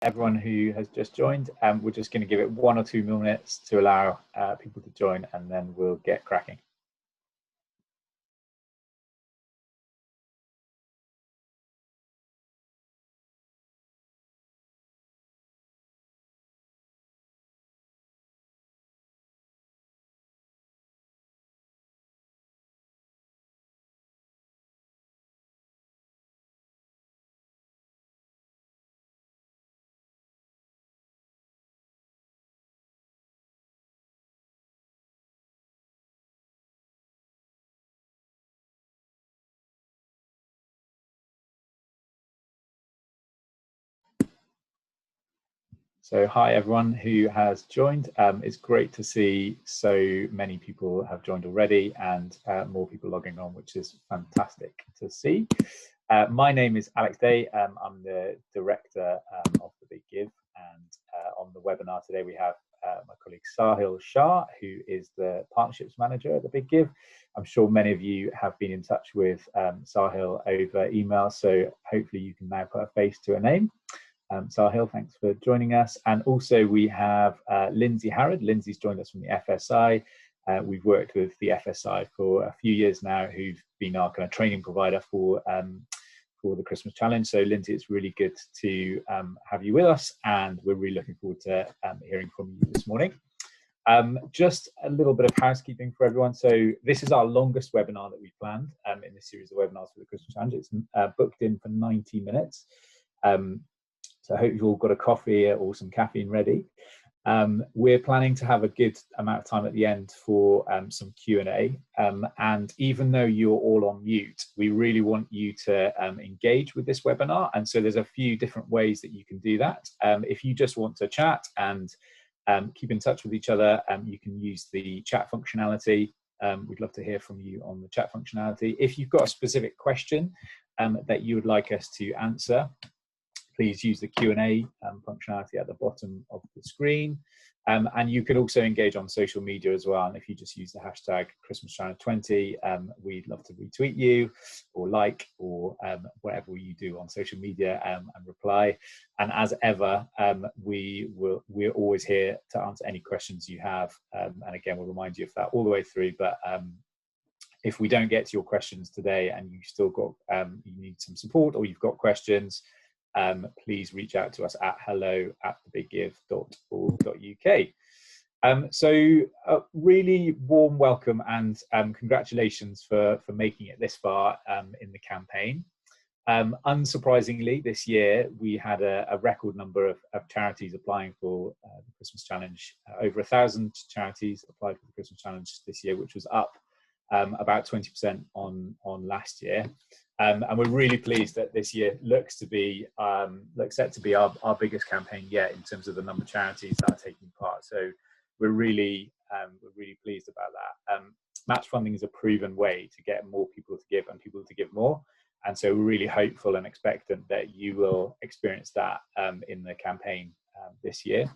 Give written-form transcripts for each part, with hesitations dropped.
everyone who has just joined. We're just going to give it 1 or 2 minutes to allow people to join, and then we'll get cracking. So hi everyone who has joined. It's great to see so many people have joined already, and more people logging on, which is fantastic to see. My name is Alex Day. I'm the director of the Big Give, and on the webinar today we have my colleague Sahil Shah, who is the partnerships manager at the Big Give. I'm sure many of you have been in touch with Sahil over email, so hopefully you can now put a face to a name. Sahil, thanks for joining us. And also we have Lindsay Harrod. Lindsay's joined us from the FSI. We've worked with the FSI for a few years now, who've been our kind of training provider for the Christmas Challenge. So Lindsay, it's really good to have you with us, and we're really looking forward to hearing from you this morning. Just a little bit of housekeeping for everyone. So this is our longest webinar that we've planned in this series of webinars for the Christmas Challenge. It's booked in for 90 minutes. So I hope you've all got a coffee or some caffeine ready. We're planning to have a good amount of time at the end for some Q&A. And even though you're all on mute, we really want you to engage with this webinar. And so there's a few different ways that you can do that. If you just want to chat and keep in touch with each other, you can use the chat functionality. We'd love to hear from you on the chat functionality. If you've got a specific question that you would like us to answer, please use the Q&A functionality at the bottom of the screen. And you can also engage on social media as well. And if you just use the hashtag ChristmasChallenge20, we'd love to retweet you or like or whatever you do on social media and reply. And as ever, we're always here to answer any questions you have. And again, we'll remind you of that all the way through. But if we don't get to your questions today and you still got, you need some support or you've got questions, please reach out to us at hello@thebiggive.org.uk. So a really warm welcome and congratulations for making it this far in the campaign. Unsurprisingly, this year we had a record number of charities applying for the Christmas Challenge. Over 1,000 charities applied for the Christmas Challenge this year, which was up about 20% on last year. And we're really pleased that this year looks set to be our biggest campaign yet in terms of the number of charities that are taking part. So we're really pleased about that. Match funding is a proven way to get more people to give and people to give more. And so we're really hopeful and expectant that you will experience that in the campaign this year.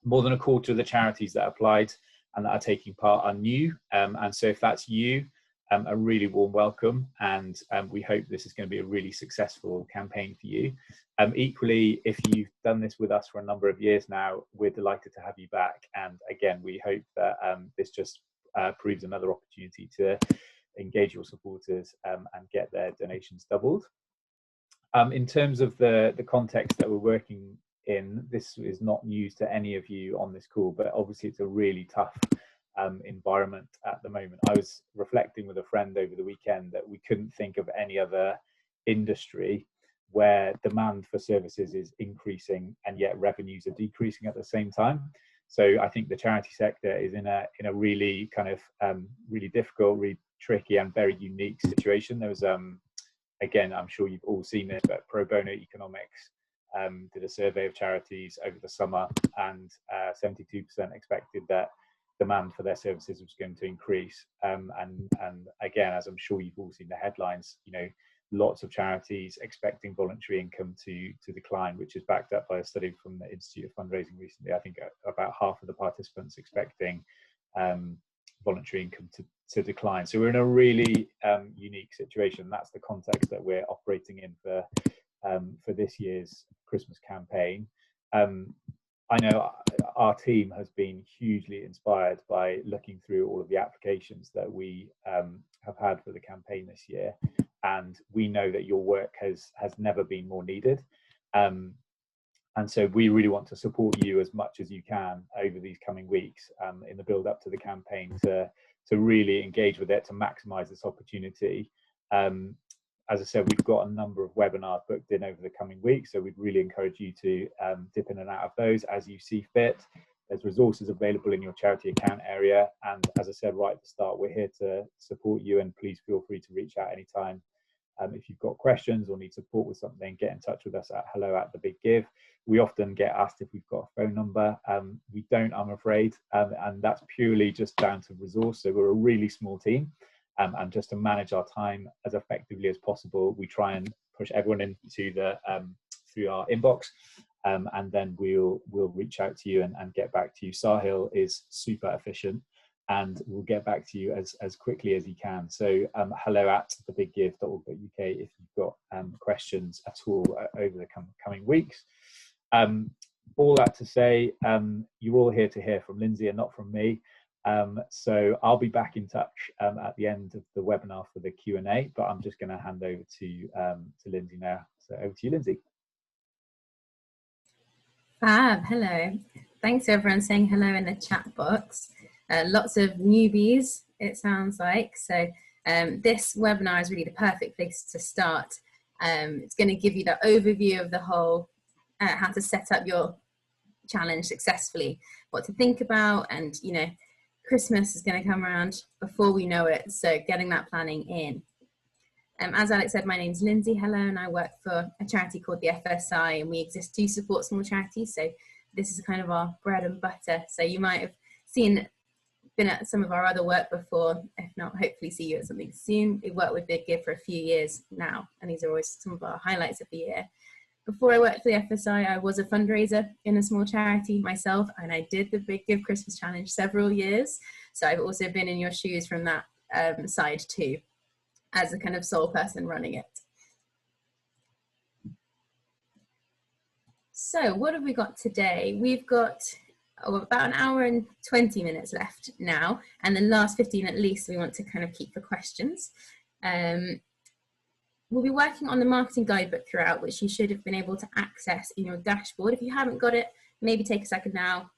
More than a quarter of the charities that applied and that are taking part are new. And so if that's you, a really warm welcome, and we hope this is going to be a really successful campaign for you. Equally, if you've done this with us for a number of years now, we're delighted to have you back. And again, we hope that this just proves another opportunity to engage your supporters and get their donations doubled. In terms of the context that we're working in, this is not news to any of you on this call, but obviously it's a really tough environment at the moment. I was reflecting with a friend over the weekend that we couldn't think of any other industry where demand for services is increasing and yet revenues are decreasing at the same time. So I think the charity sector is in a really kind of really difficult, really tricky and very unique situation. There was again, I'm sure you've all seen this, but Pro Bono Economics did a survey of charities over the summer, and 72% expected that demand for their services was going to increase. And again, as I'm sure you've all seen the headlines, you know, lots of charities expecting voluntary income to decline, which is backed up by a study from the Institute of Fundraising recently. I think about half of the participants expecting voluntary income to decline. So we're in a really unique situation. That's the context that we're operating in for for this year's Christmas campaign. I know our team has been hugely inspired by looking through all of the applications that we have had for the campaign this year, and we know that your work has never been more needed. And so we really want to support you as much as you can over these coming weeks in the build up to the campaign to really engage with it, to maximize this opportunity. As I said, we've got a number of webinars booked in over the coming weeks, so we'd really encourage you to dip in and out of those as you see fit. There's resources available in your charity account area, and as I said right at the start, we're here to support you, and please feel free to reach out anytime. If you've got questions or need support with something, get in touch with us at hello@thebiggive. We often get asked if we've got a phone number. We don't, I'm afraid, and that's purely just down to resource. So we're a really small team, and just to manage our time as effectively as possible, we try and push everyone into the through our inbox, and then we'll reach out to you and get back to you. Sahil is super efficient, and we'll get back to you as quickly as you can. So hello@thebiggive.org.uk if you've got questions at all over the coming weeks. All that to say, you're all here to hear from Lindsay and not from me. So I'll be back in touch at the end of the webinar for the Q&A, but I'm just going to hand over to Lindsay now. So over to you, Lindsay. Hello. Thanks to everyone saying hello in the chat box. Lots of newbies, it sounds like. So this webinar is really the perfect place to start. It's going to give you the overview of the whole, how to set up your challenge successfully, what to think about, and you know, Christmas is going to come around before we know it, so getting that planning in. As Alex said, my name is Lindsay. Hello, and I work for a charity called the FSI, and we exist to support small charities, so this is kind of our bread and butter. So you might have been at some of our other work before. If not, hopefully see you at something soon. We've worked with Big Give for a few years now, and these are always some of our highlights of the year. Before I worked for the FSI, I was a fundraiser in a small charity myself, and I did the Big Give Christmas Challenge several years. So I've also been in your shoes from that side too, as a kind of sole person running it. So what have we got today? We've got about an hour and 20 minutes left now, and the last 15 at least we want to kind of keep for questions. We'll be working on the marketing guidebook throughout, which you should have been able to access in your dashboard. If you haven't got it, maybe take a second now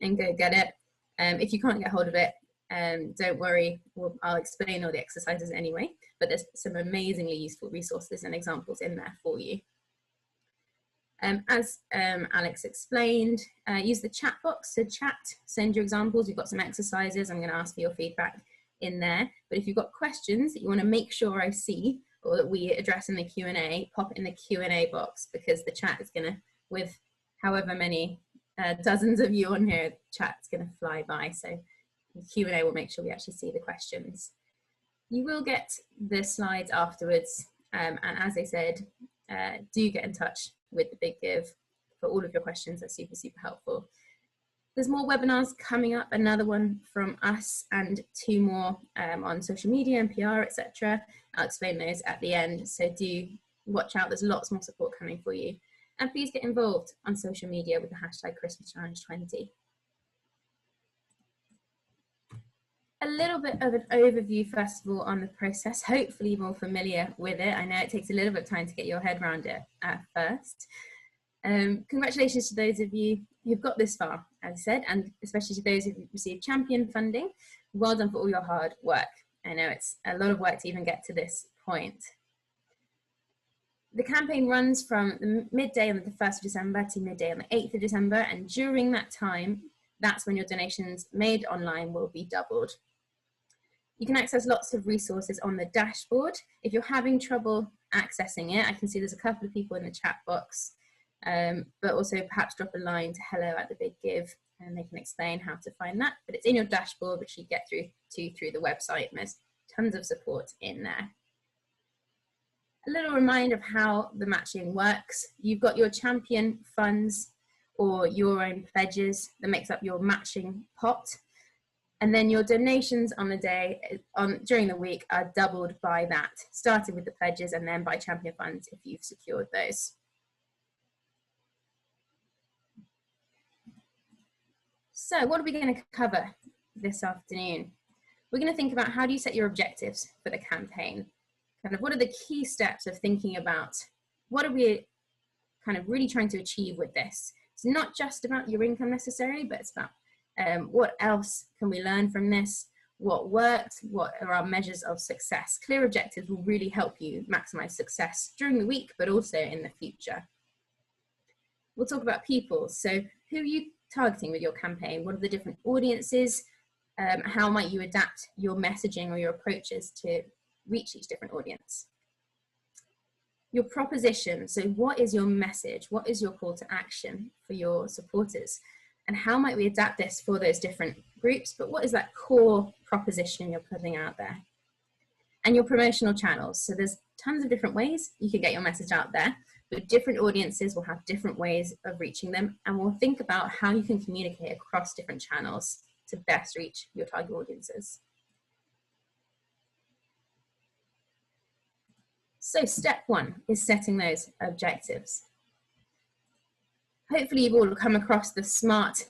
and go get it. If you can't get hold of it, don't worry, I'll explain all the exercises anyway, but there's some amazingly useful resources and examples in there for you. As Alex explained, use the chat box to chat, send your examples. We've got some exercises. I'm going to ask for your feedback in there, but if you've got questions that you want to make sure I see or that we address in the Q&A, pop it in the Q&A box, because the chat is going to, with however many dozens of you on here, the chat's going to fly by. So the Q&A will make sure we actually see the questions. You will get the slides afterwards, and as I said, do get in touch with the Big Give for all of your questions. They're super, super helpful. There's more webinars coming up, another one from us and 2 more on social media and PR, etc. I'll explain those at the end, so do watch out. There's lots more support coming for you. And please get involved on social media with the hashtag Christmas Challenge 20. A little bit of an overview first of all on the process, hopefully you're more familiar with it. I know it takes a little bit of time to get your head around it at first. Congratulations to those of you who've got this far, as I said, and especially to those who've received champion funding. Well done for all your hard work. I know it's a lot of work to even get to this point. The campaign runs from the midday on the 1st of December to midday on the 8th of December, and during that time, that's when your donations made online will be doubled. You can access lots of resources on the dashboard. If you're having trouble accessing it, I can see there's a couple of people in the chat box, but also perhaps drop a line to hello@thebiggive and they can explain how to find that. But it's in your dashboard, which you get through the website, and there's tons of support in there. A little reminder of how the matching works. You've got your champion funds or your own pledges that makes up your matching pot. And then your donations on the day, during the week, are doubled by that, starting with the pledges and then by champion funds if you've secured those. So what are we going to cover this afternoon? We're going to think about how do you set your objectives for the campaign? Kind of what are the key steps of thinking about what are we kind of really trying to achieve with this? It's not just about your income necessarily, but it's about what else can we learn from this? What worked? What are our measures of success? Clear objectives will really help you maximize success during the week, but also in the future. We'll talk about people. So who are you targeting with your campaign? What are the different audiences? How might you adapt your messaging or your approaches to reach each different audience? Your proposition. So what is your message? What is your call to action for your supporters? And how might we adapt this for those different groups? But what is that core proposition you're putting out there? And your promotional channels. So there's tons of different ways you can get your message out there, but different audiences will have different ways of reaching them. And we'll think about how you can communicate across different channels to best reach your target audiences. So step one is setting those objectives. Hopefully you've all come across the SMART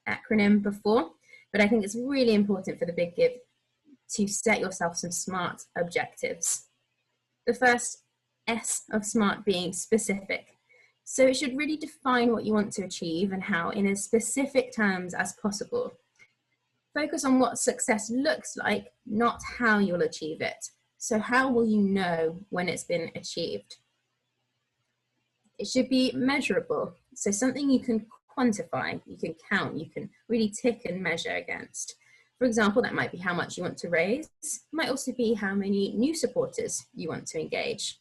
acronym before, but I think it's really important for the Big Give to set yourself some SMART objectives. The first S of SMART being specific. So it should really define what you want to achieve and how in as specific terms as possible. Focus on what success looks like, not how you'll achieve it. So how will you know when it's been achieved? It should be measurable. So something you can quantify, you can count, you can really tick and measure against. For example, that might be how much you want to raise. It might also be how many new supporters you want to engage.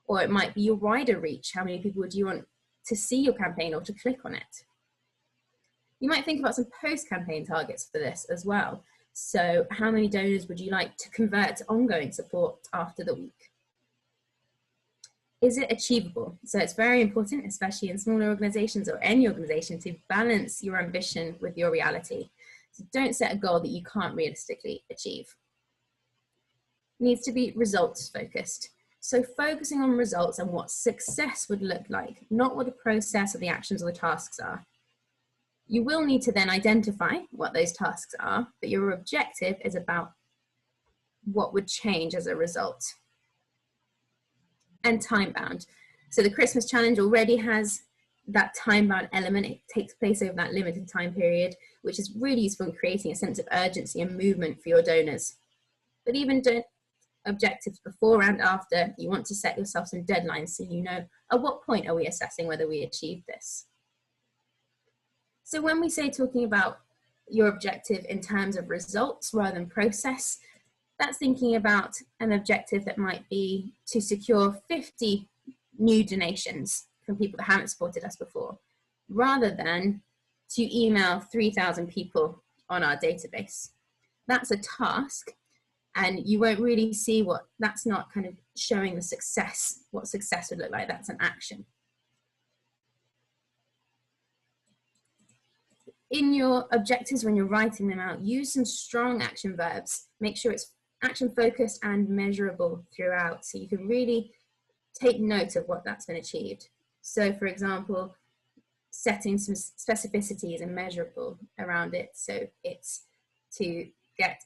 Or it might be your wider reach. How many people do you want to see your campaign or to click on it? You might think about some post-campaign targets for this as well. So how many donors would you like to convert to ongoing support after the week? Is it achievable? So it's very important, especially in smaller organizations or any organization, to balance your ambition with your reality. So don't set a goal that you can't realistically achieve. It needs to be results focused. So focusing on results and what success would look like, not what the process or the actions or the tasks are. You will need to then identify what those tasks are, but your objective is about what would change as a result. And time bound. So the Christmas challenge already has that time bound element. It takes place over that limited time period, which is really useful in creating a sense of urgency and movement for your donors. But even objectives before and after, you want to set yourself some deadlines so you know at what point are we assessing whether we achieve this. So when we say talking about your objective in terms of results rather than process, that's thinking about an objective that might be to secure 50 new donations from people that haven't supported us before, rather than to email 3,000 people on our database. That's a task, and you won't really see that's not kind of showing the success, what success would look like. That's an action. In your objectives, when you're writing them out, use some strong action verbs. Make sure it's action focused and measurable throughout, so you can really take note of what that's been achieved. So for example, setting some specificities and measurable around it. So it's to get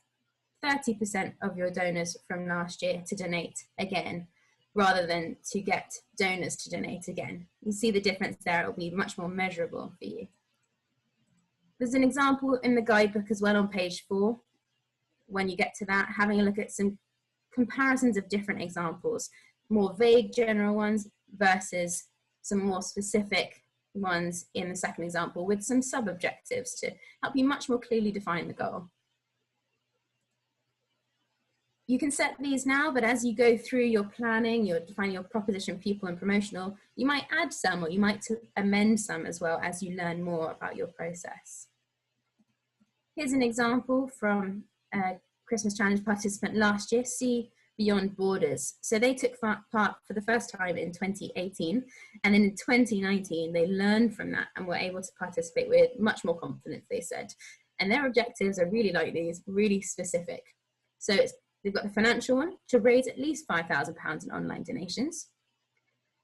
30% of your donors from last year to donate again, rather than to get donors to donate again. You see the difference there. It'll be much more measurable for you. There's an example in the guidebook as well on page 4. When you get to that, having a look at some comparisons of different examples, more vague general ones versus some more specific ones in the second example with some sub-objectives to help you much more clearly define the goal. You can set these now, but as you go through your planning, you're defining your proposition, people and promotional, you might add some or you might amend some as well as you learn more about your process. Here's an example from a Christmas Challenge participant last year, See Beyond Borders. So they took part for the first time in 2018, and then in 2019 they learned from that and were able to participate with much more confidence, they said. And their objectives are really like these, really specific. So they've got the financial one, to raise at least £5,000 in online donations.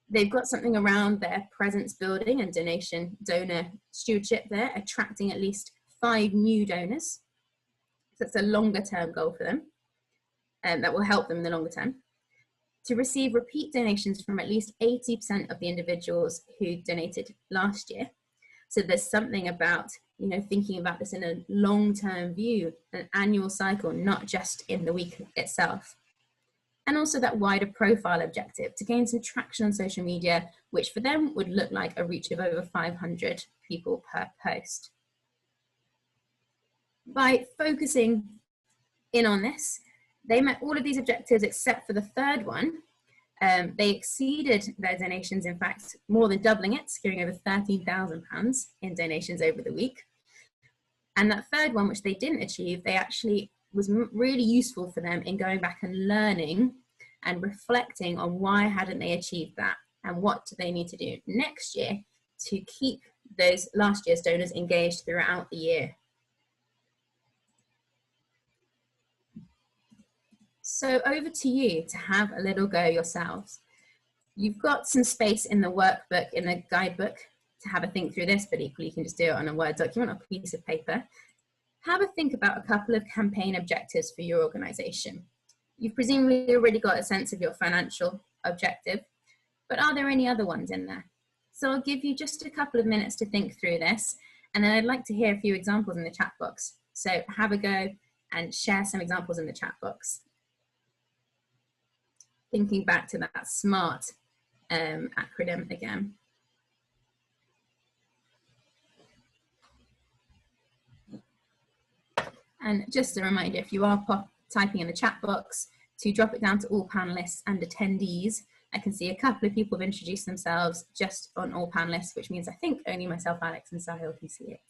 They've got something around their presence building and donor stewardship there, attracting at least 5 new donors. So it's a longer term goal for them, and that will help them in the longer term. To receive repeat donations from at least 80% of the individuals who donated last year. So there's something about, you know, thinking about this in a long-term view, an annual cycle, not just in the week itself. And also that wider profile objective to gain some traction on social media, which for them would look like a reach of over 500 people per post. By focusing in on this, they met all of these objectives except for the third one. They exceeded their donations, in fact, more than doubling it, securing over £13,000 in donations over the week. And that third one, which they didn't achieve, they actually was really useful for them in going back and learning and reflecting on why hadn't they achieved that and what do they need to do next year to keep those last year's donors engaged throughout the year. So over to you to have a little go yourselves. You've got some space in the workbook, in the guidebook, to have a think through this, but equally you can just do it on a Word document or a piece of paper. Have a think about a couple of campaign objectives for your organisation. You've presumably already got a sense of your financial objective, but are there any other ones in there? So I'll give you just a couple of minutes to think through this, and then I'd like to hear a few examples in the chat box. So have a go and share some examples in the chat box. Thinking back to that SMART acronym again. And just a reminder, if you are typing in the chat box, to drop it down to all panelists and attendees. I can see a couple of people have introduced themselves just on all panelists, which means I think only myself, Alex, and Sahil can see it.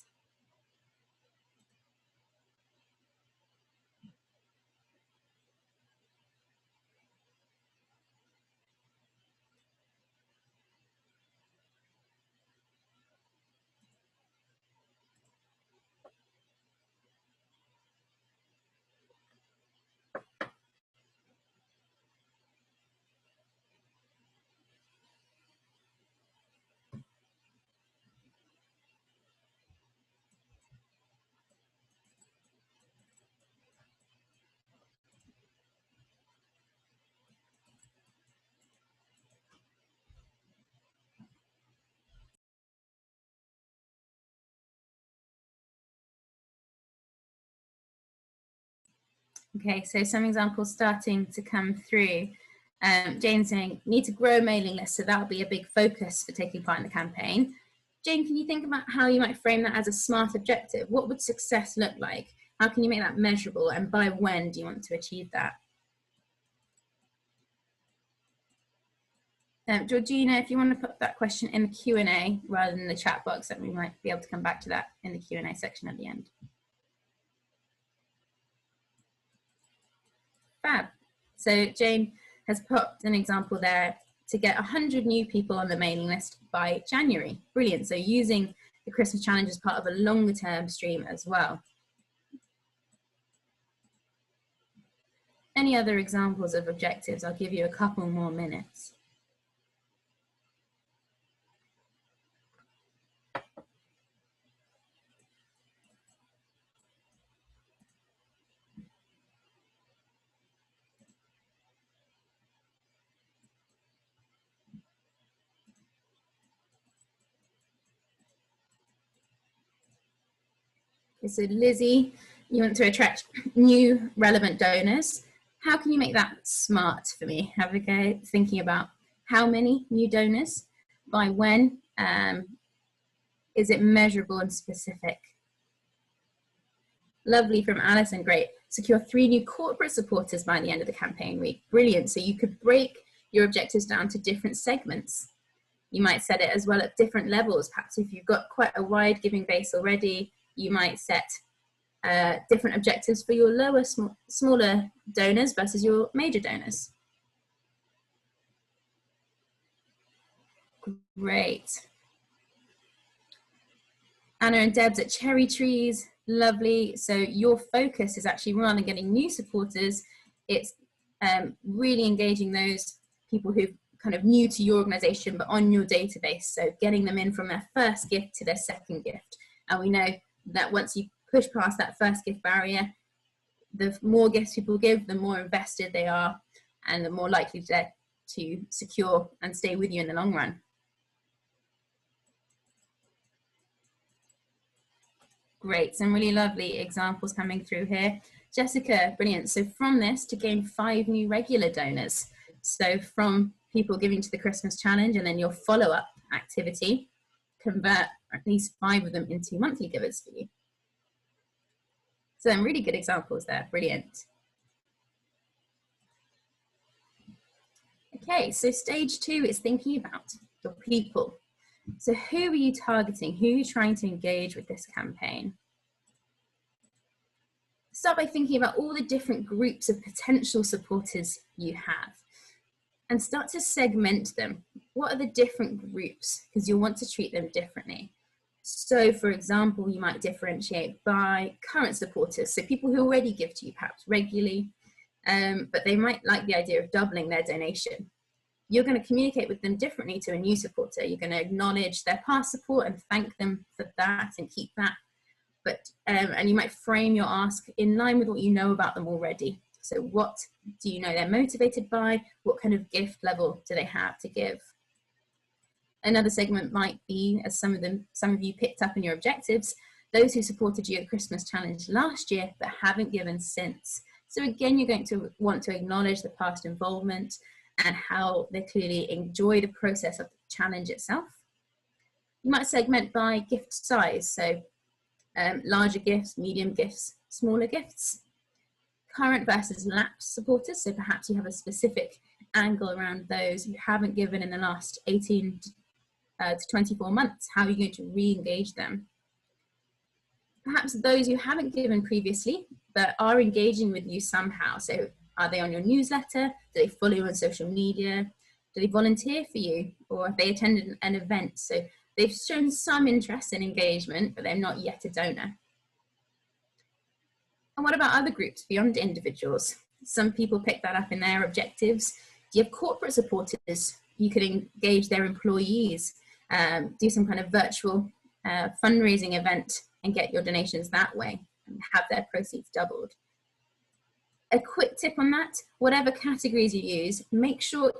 Okay, so some examples starting to come through. Jane saying, need to grow a mailing list, so that'll be a big focus for taking part in the campaign. Jane, can you think about how you might frame that as a SMART objective? What would success look like? How can you make that measurable, and by when do you want to achieve that? Georgina, if you want to put that question in the Q&A rather than the chat box, then we might be able to come back to that in the Q&A section at the end. Fab. So Jane has put an example there to get 100 new people on the mailing list by January. Brilliant. So using the Christmas challenge as part of a longer term stream as well. Any other examples of objectives? I'll give you a couple more minutes. So Lizzie, you want to attract new relevant donors. How can you make that SMART for me? Have a go thinking about how many new donors, by when, is it measurable and specific? Lovely from Alison, great. Secure 3 new corporate supporters by the end of the campaign week. Brilliant. So you could break your objectives down to different segments. You might set it as well at different levels. Perhaps if you've got quite a wide giving base already, you might set different objectives for your lower, smaller donors versus your major donors. Great. Anna and Deb's at cherry trees. Lovely. So your focus is actually, rather than getting new supporters, it's really engaging those people who kind of new to your organization but on your database, so getting them in from their first gift to their second gift. And we know that once you push past that first gift barrier, the more gifts people give, the more invested they are and the more likely they're to secure and stay with you in the long run. Great, some really lovely examples coming through here. Jessica, brilliant. So from this, to gain 5 new regular donors. So from people giving to the Christmas challenge and then your follow-up activity, convert at least 5 of them into monthly givers for you. So some really good examples there, brilliant. Okay, so stage 2 is thinking about your people. So who are you targeting? Who are you trying to engage with this campaign? Start by thinking about all the different groups of potential supporters you have and start to segment them. What are the different groups? Because you'll want to treat them differently. So for example, you might differentiate by current supporters. So people who already give to you perhaps regularly, but they might like the idea of doubling their donation. You're going to communicate with them differently to a new supporter. You're going to acknowledge their past support and thank them for that and keep that. But, and you might frame your ask in line with what you know about them already. So what do you know they're motivated by? What kind of gift level do they have to give? Another segment might be, as some of you picked up in your objectives, those who supported you at the Christmas challenge last year but haven't given since. So again, you're going to want to acknowledge the past involvement and how they clearly enjoy the process of the challenge itself. You might segment by gift size, so larger gifts, medium gifts, smaller gifts. Current versus lapsed supporters, so perhaps you have a specific angle around those who haven't given in the last 18 to 24 months. How are you going to re-engage them? Perhaps those who haven't given previously but are engaging with you somehow, so are they on your newsletter? Do they follow you on social media? Do they volunteer for you? Or have they attended an event? So they've shown some interest in engagement, but they're not yet a donor. And what about other groups beyond individuals? Some people pick that up in their objectives. Do you have corporate supporters? You could engage their employees, do some kind of virtual fundraising event and get your donations that way and have their proceeds doubled. A quick tip on that, whatever categories you use, make sure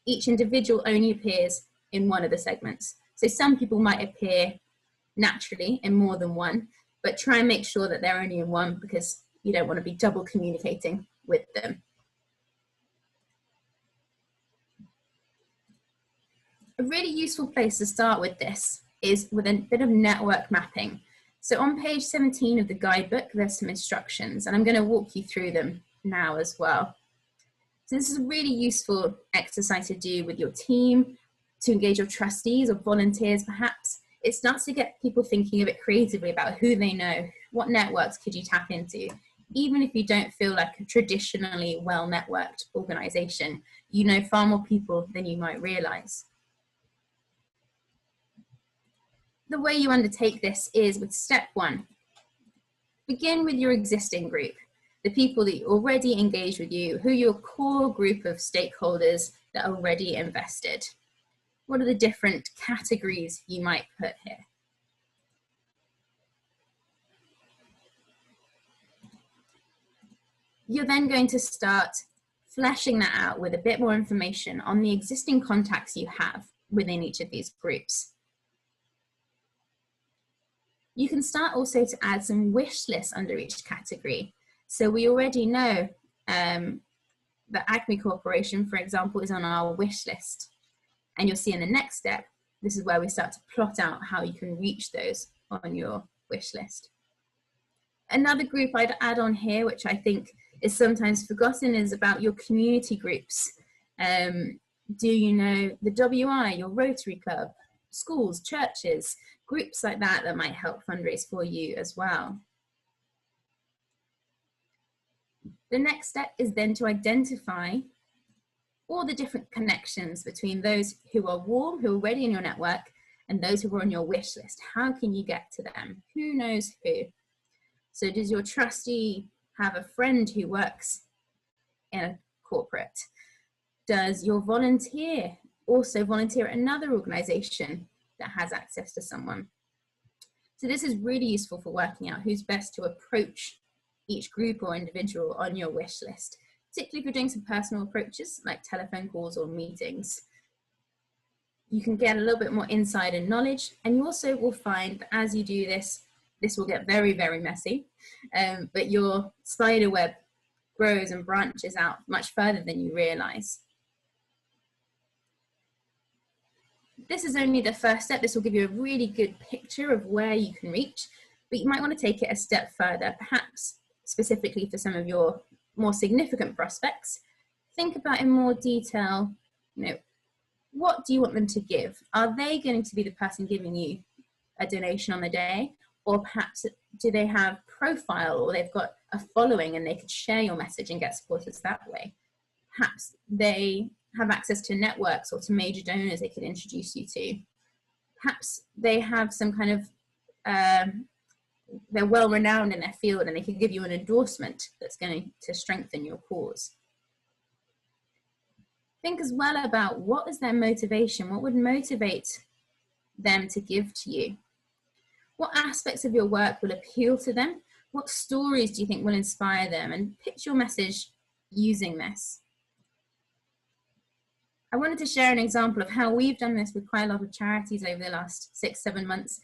each individual only appears in one of the segments. So some people might appear naturally in more than one, but try and make sure that they're only in one because you don't want to be double communicating with them. A really useful place to start with this is with a bit of network mapping. So on page 17 of the guidebook, there's some instructions, and I'm going to walk you through them now as well. So this is a really useful exercise to do with your team, to engage your trustees or volunteers perhaps. It starts to get people thinking a bit creatively about who they know, what networks could you tap into. Even if you don't feel like a traditionally well-networked organization, you know far more people than you might realize. The way you undertake this is with step 1. Begin with your existing group, the people that already engage with you, who are your core group of stakeholders that are already invested. What are the different categories you might put here? You're then going to start fleshing that out with a bit more information on the existing contacts you have within each of these groups. You can start also to add some wish lists under each category. So we already know that Acme Corporation, for example, is on our wish list. And you'll see in the next step, this is where we start to plot out how you can reach those on your wish list. Another group I'd add on here, which I think is sometimes forgotten, is about your community groups. Do you know the WI, your Rotary Club, schools, churches, groups like that that might help fundraise for you as well. The next step is then to identify all the different connections between those who are warm, who are already in your network, and those who are on your wish list. How can you get to them? Who knows who? So does your trustee have a friend who works in a corporate? Does your volunteer also volunteer at another organization that has access to someone? So this is really useful for working out who's best to approach each group or individual on your wish list, particularly if you're doing some personal approaches like telephone calls or meetings. You can get a little bit more insider knowledge, and you also will find that as you do this, this will get very, very messy, but your spider web grows and branches out much further than you realize. This is only the first step. This will give you a really good picture of where you can reach, but you might want to take it a step further, perhaps specifically for some of your more significant prospects. Think about in more detail, what do you want them to give? Are they going to be the person giving you a donation on the day? Or perhaps do they have profile, or they've got a following and they could share your message and get supporters that way? Perhaps they have access to networks or to major donors they could introduce you to. Perhaps they have some kind of, they're well renowned in their field and they could give you an endorsement that's going to strengthen your cause. Think as well about what is their motivation, what would motivate them to give to you? What aspects of your work will appeal to them? What stories do you think will inspire them? And pitch your message using this. I wanted to share an example of how we've done this with quite a lot of charities over the last 6-7 months.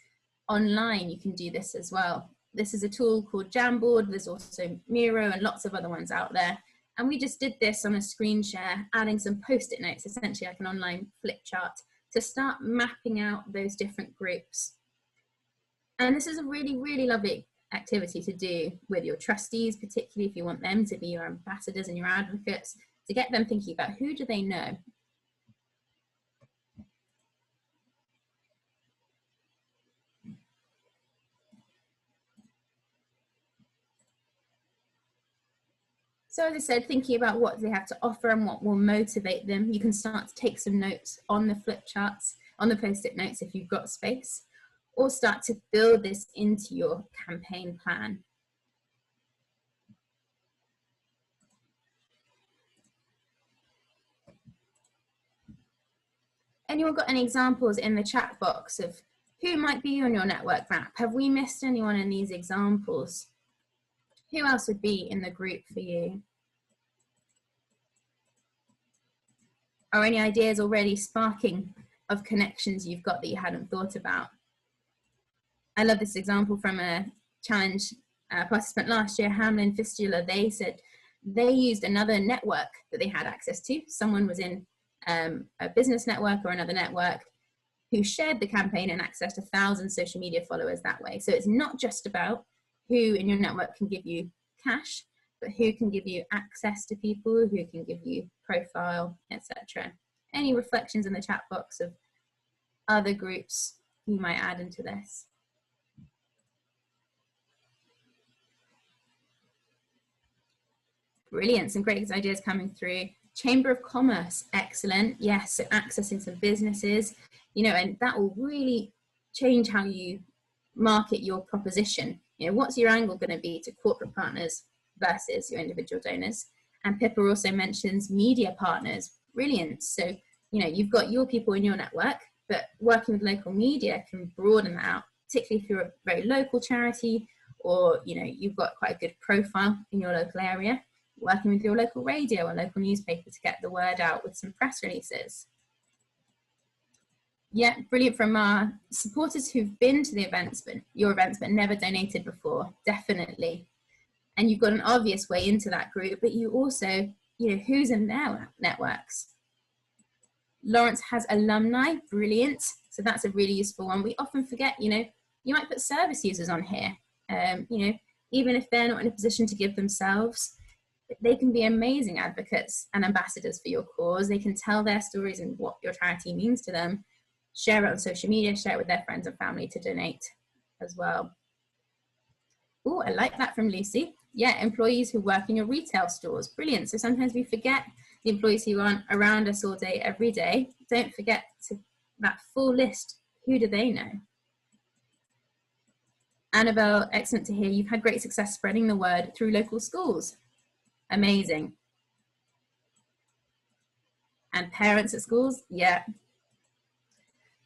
Online, you can do this as well. This is a tool called Jamboard. There's also Miro and lots of other ones out there. And we just did this on a screen share, adding some post-it notes, essentially like an online flip chart, to start mapping out those different groups. And this is a really, really lovely activity to do with your trustees, particularly if you want them to be your ambassadors and your advocates, to get them thinking about who do they know. So as I said, thinking about what they have to offer and what will motivate them, you can start to take some notes on the flip charts, on the post-it notes if you've got space, or start to build this into your campaign plan. Anyone got any examples in the chat box of who might be on your network map? Have we missed anyone in these examples? Who else would be in the group for you? Or any ideas already sparking of connections you've got that you hadn't thought about? I love this example from a challenge participant last year, Hamlin Fistula. They said they used another network that they had access to. Someone was in a business network or another network who shared the campaign and accessed 1,000 social media followers that way. So it's not just about who in your network can give you cash, but who can give you access to people, who can give you profile, etc. Any reflections in the chat box of other groups you might add into this? Brilliant, some great ideas coming through. Chamber of Commerce, excellent. Yes, so accessing some businesses, and that will really change how you market your proposition. What's your angle going to be to corporate partners versus your individual donors? And Pippa also mentions media partners. Brilliant. So, you've got your people in your network, but working with local media can broaden that out, particularly if you're a very local charity or, you've got quite a good profile in your local area, working with your local radio or local newspaper to get the word out with some press releases. Yeah, brilliant. From our supporters who've been to the events, your events, but never donated before, definitely. And you've got an obvious way into that group, but you also, who's in their networks? Lawrence has alumni, brilliant. So that's a really useful one. We often forget, you might put service users on here, even if they're not in a position to give themselves, they can be amazing advocates and ambassadors for your cause. They can tell their stories and what your charity means to them, share it on social media, share it with their friends and family to donate as well. Oh, I like that from Lucy. Yeah, employees who work in your retail stores, brilliant. So sometimes we forget the employees who aren't around us all day, every day. Don't forget that full list. Who do they know? Annabelle, excellent to hear. You've had great success spreading the word through local schools. Amazing. And parents at schools, yeah.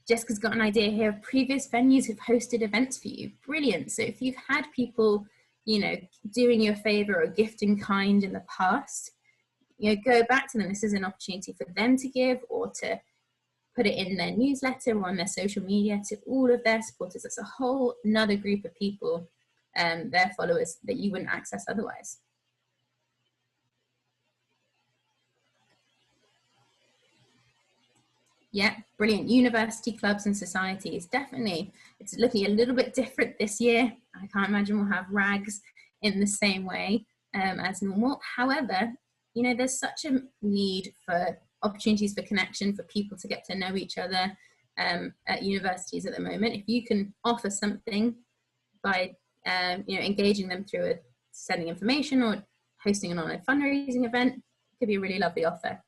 Jessica's got an idea here of previous venues who've hosted events for you. Brilliant. So if you've had people, you know, doing you a favor or gifting kind in the past, you know, go back to them. This is an opportunity for them to give, or to put it in their newsletter or on their social media to all of their supporters. It's a whole another group of people, their followers, that you wouldn't access otherwise. Yeah, brilliant. University clubs and societies, definitely. It's looking a little bit different this year. I can't imagine we'll have rags in the same way as normal. However, you know, there's such a need for opportunities for connection, for people to get to know each other at universities at the moment. If you can offer something by you know, engaging them through sending information or hosting an online fundraising event, it could be a really lovely offer.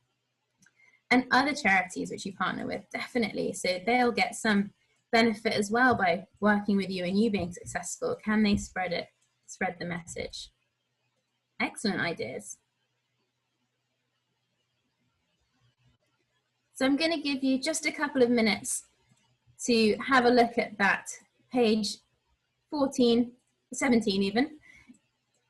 And other charities which you partner with, definitely. So they'll get some benefit as well by working with you and you being successful. Can they spread the message? Excellent ideas. So I'm going to give you just a couple of minutes to have a look at that page 14, 17 even,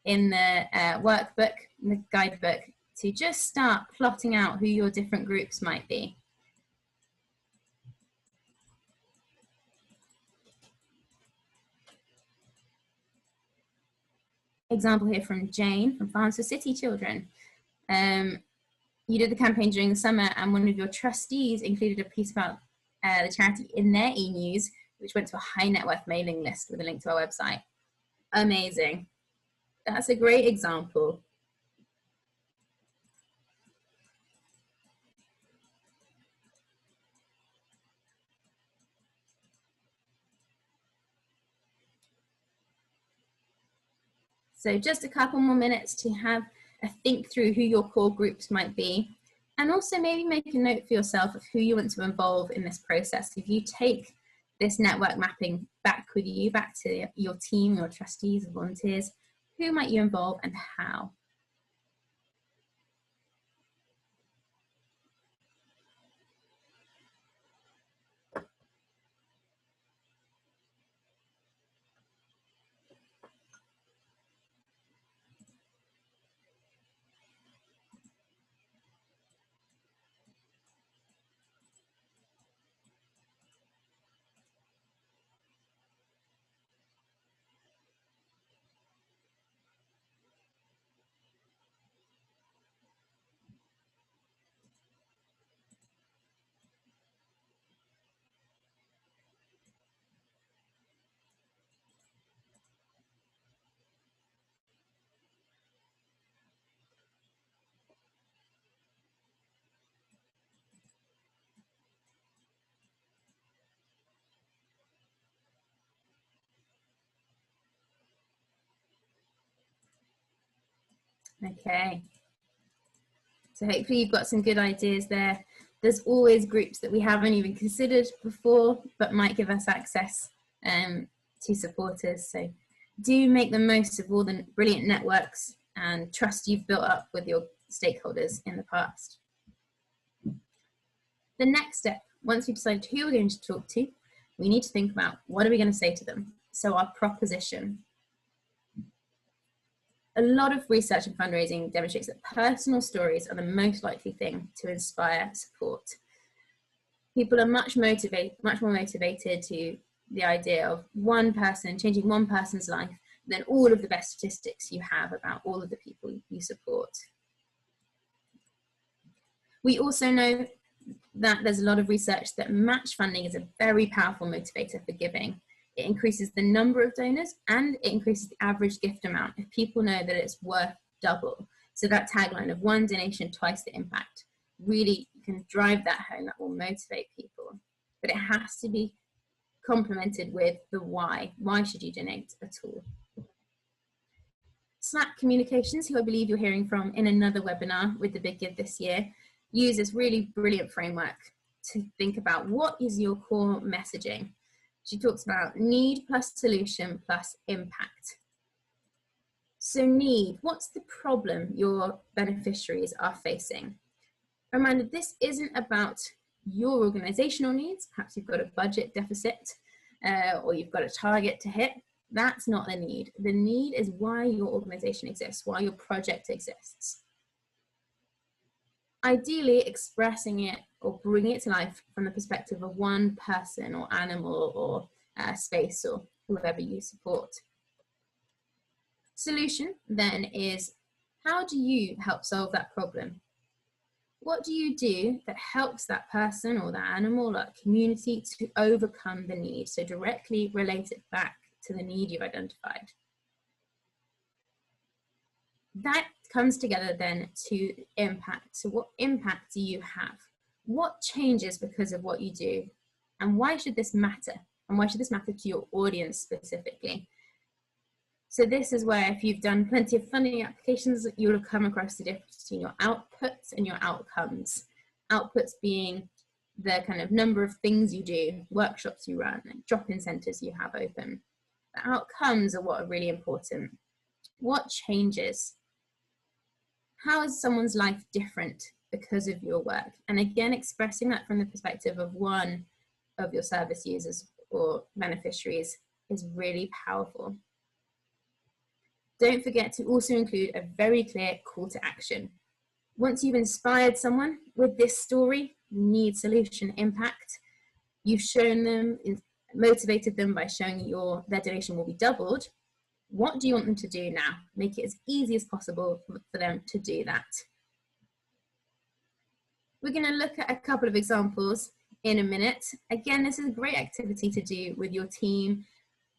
in the workbook, in the guidebook, to just start plotting out who your different groups might be. Example here from Jane from Farms for City Children. You did the campaign during the summer, and one of your trustees included a piece about the charity in their e-news, which went to a high net worth mailing list with a link to our website. Amazing. That's a great example. So just a couple more minutes to have a think through who your core groups might be, and also maybe make a note for yourself of who you want to involve in this process. If you take this network mapping back with you, back to your team, your trustees, volunteers, who might you involve and how? Okay. So hopefully you've got some good ideas there. There's always groups that we haven't even considered before, but might give us access to supporters. So do make the most of all the brilliant networks and trust you've built up with your stakeholders in the past. The next step, once we've decided who we're going to talk to, we need to think about what are we going to say to them. So our proposition. A lot of research and fundraising demonstrates that personal stories are the most likely thing to inspire support. People are much more motivated to the idea of one person changing one person's life than all of the best statistics you have about all of the people you support. We also know that there's a lot of research that match funding is a very powerful motivator for giving. It increases the number of donors and it increases the average gift amount if people know that it's worth double. So that tagline of one donation, twice the impact, really you can drive that home. That will motivate people. But it has to be complemented with the why. Why should you donate at all? Snap Communications, who I believe you're hearing from in another webinar with the Big Give this year, use this really brilliant framework to think about what is your core messaging. She talks about need plus solution plus impact. So need, what's the problem your beneficiaries are facing? Reminder, this isn't about your organizational needs. Perhaps you've got a budget deficit or you've got a target to hit. That's not the need. The need is why your organization exists, why your project exists. Ideally, expressing it or bringing it to life from the perspective of one person or animal or space or whoever you support. Solution then is, how do you help solve that problem? What do you do that helps that person or that animal or that community to overcome the need? So directly relate it back to the need you've identified. That comes together then to impact. So what impact do you have? What changes because of what you do? And why should this matter? And why should this matter to your audience specifically? So this is where, if you've done plenty of funding applications, you'll have come across the difference between your outputs and your outcomes. Outputs being the kind of number of things you do, workshops you run, drop-in centers you have open. The outcomes are what are really important. What changes? How is someone's life different because of your work? And again, expressing that from the perspective of one of your service users or beneficiaries is really powerful. Don't forget to also include a very clear call to action. Once you've inspired someone with this story, need, solution, impact, you've shown them, motivated them by showing their donation will be doubled. What do you want them to do now? Make it as easy as possible for them to do that. We're going to look at a couple of examples in a minute. Again, this is a great activity to do with your team,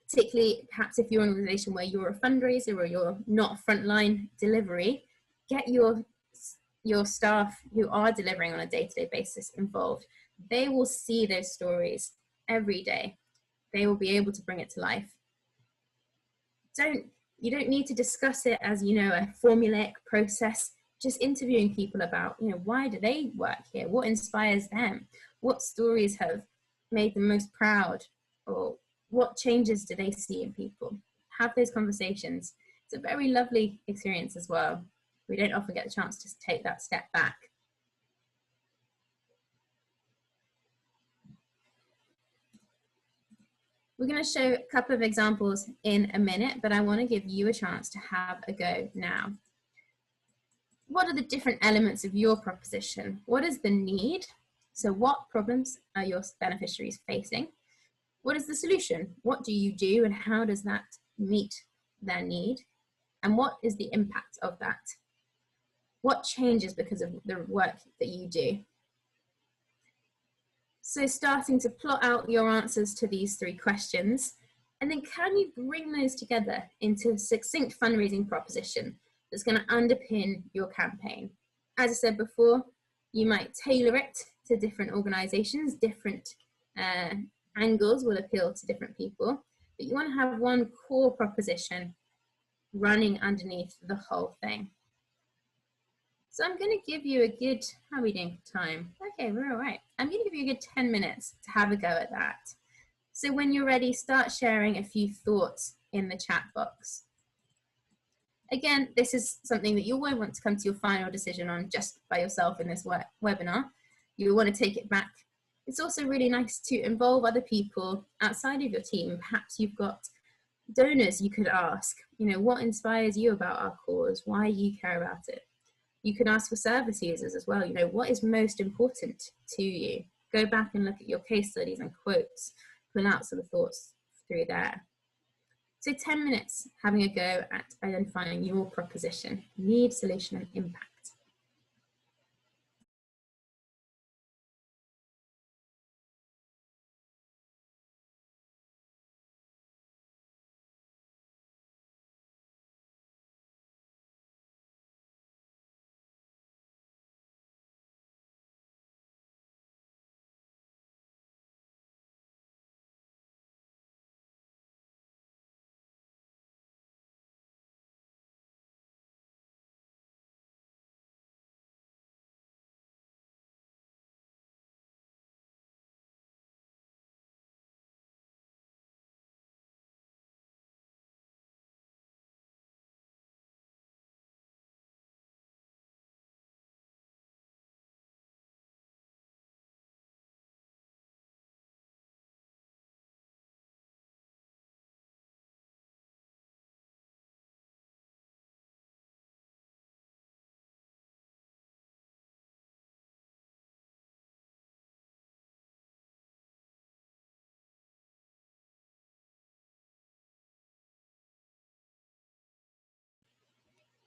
particularly perhaps if you're an organization where you're a fundraiser or you're not a frontline delivery. Get your staff who are delivering on a day-to-day basis involved. They will see those stories every day. They will be able to bring it to life. You don't need to discuss it as, a formulaic process. Just interviewing people about, why do they work here? What inspires them? What stories have made them most proud? Or what changes do they see in people? Have those conversations. It's a very lovely experience as well. We don't often get the chance to take that step back. We're going to show a couple of examples in a minute, but I want to give you a chance to have a go now. What are the different elements of your proposition? What is the need? So what problems are your beneficiaries facing? What is the solution? What do you do and how does that meet their need? And what is the impact of that? What changes because of the work that you do? So starting to plot out your answers to these three questions, and then can you bring those together into a succinct fundraising proposition that's going to underpin your campaign? As I said before, you might tailor it to different organizations, different angles will appeal to different people, but you want to have one core proposition running underneath the whole thing. So I'm going to give you a good, how are we doing for time? Okay, we're all right. I'm going to give you a good 10 minutes to have a go at that. So when you're ready, start sharing a few thoughts in the chat box. Again, this is something that you won't want to come to your final decision on just by yourself in this webinar. You'll want to take it back. It's also really nice to involve other people outside of your team. Perhaps you've got donors you could ask, what inspires you about our cause? Why you care about it? You can ask for service users as well. What is most important to you? Go back and look at your case studies and quotes, pull out some thoughts through there. So 10 minutes having a go at identifying your proposition, need, solution, and impact.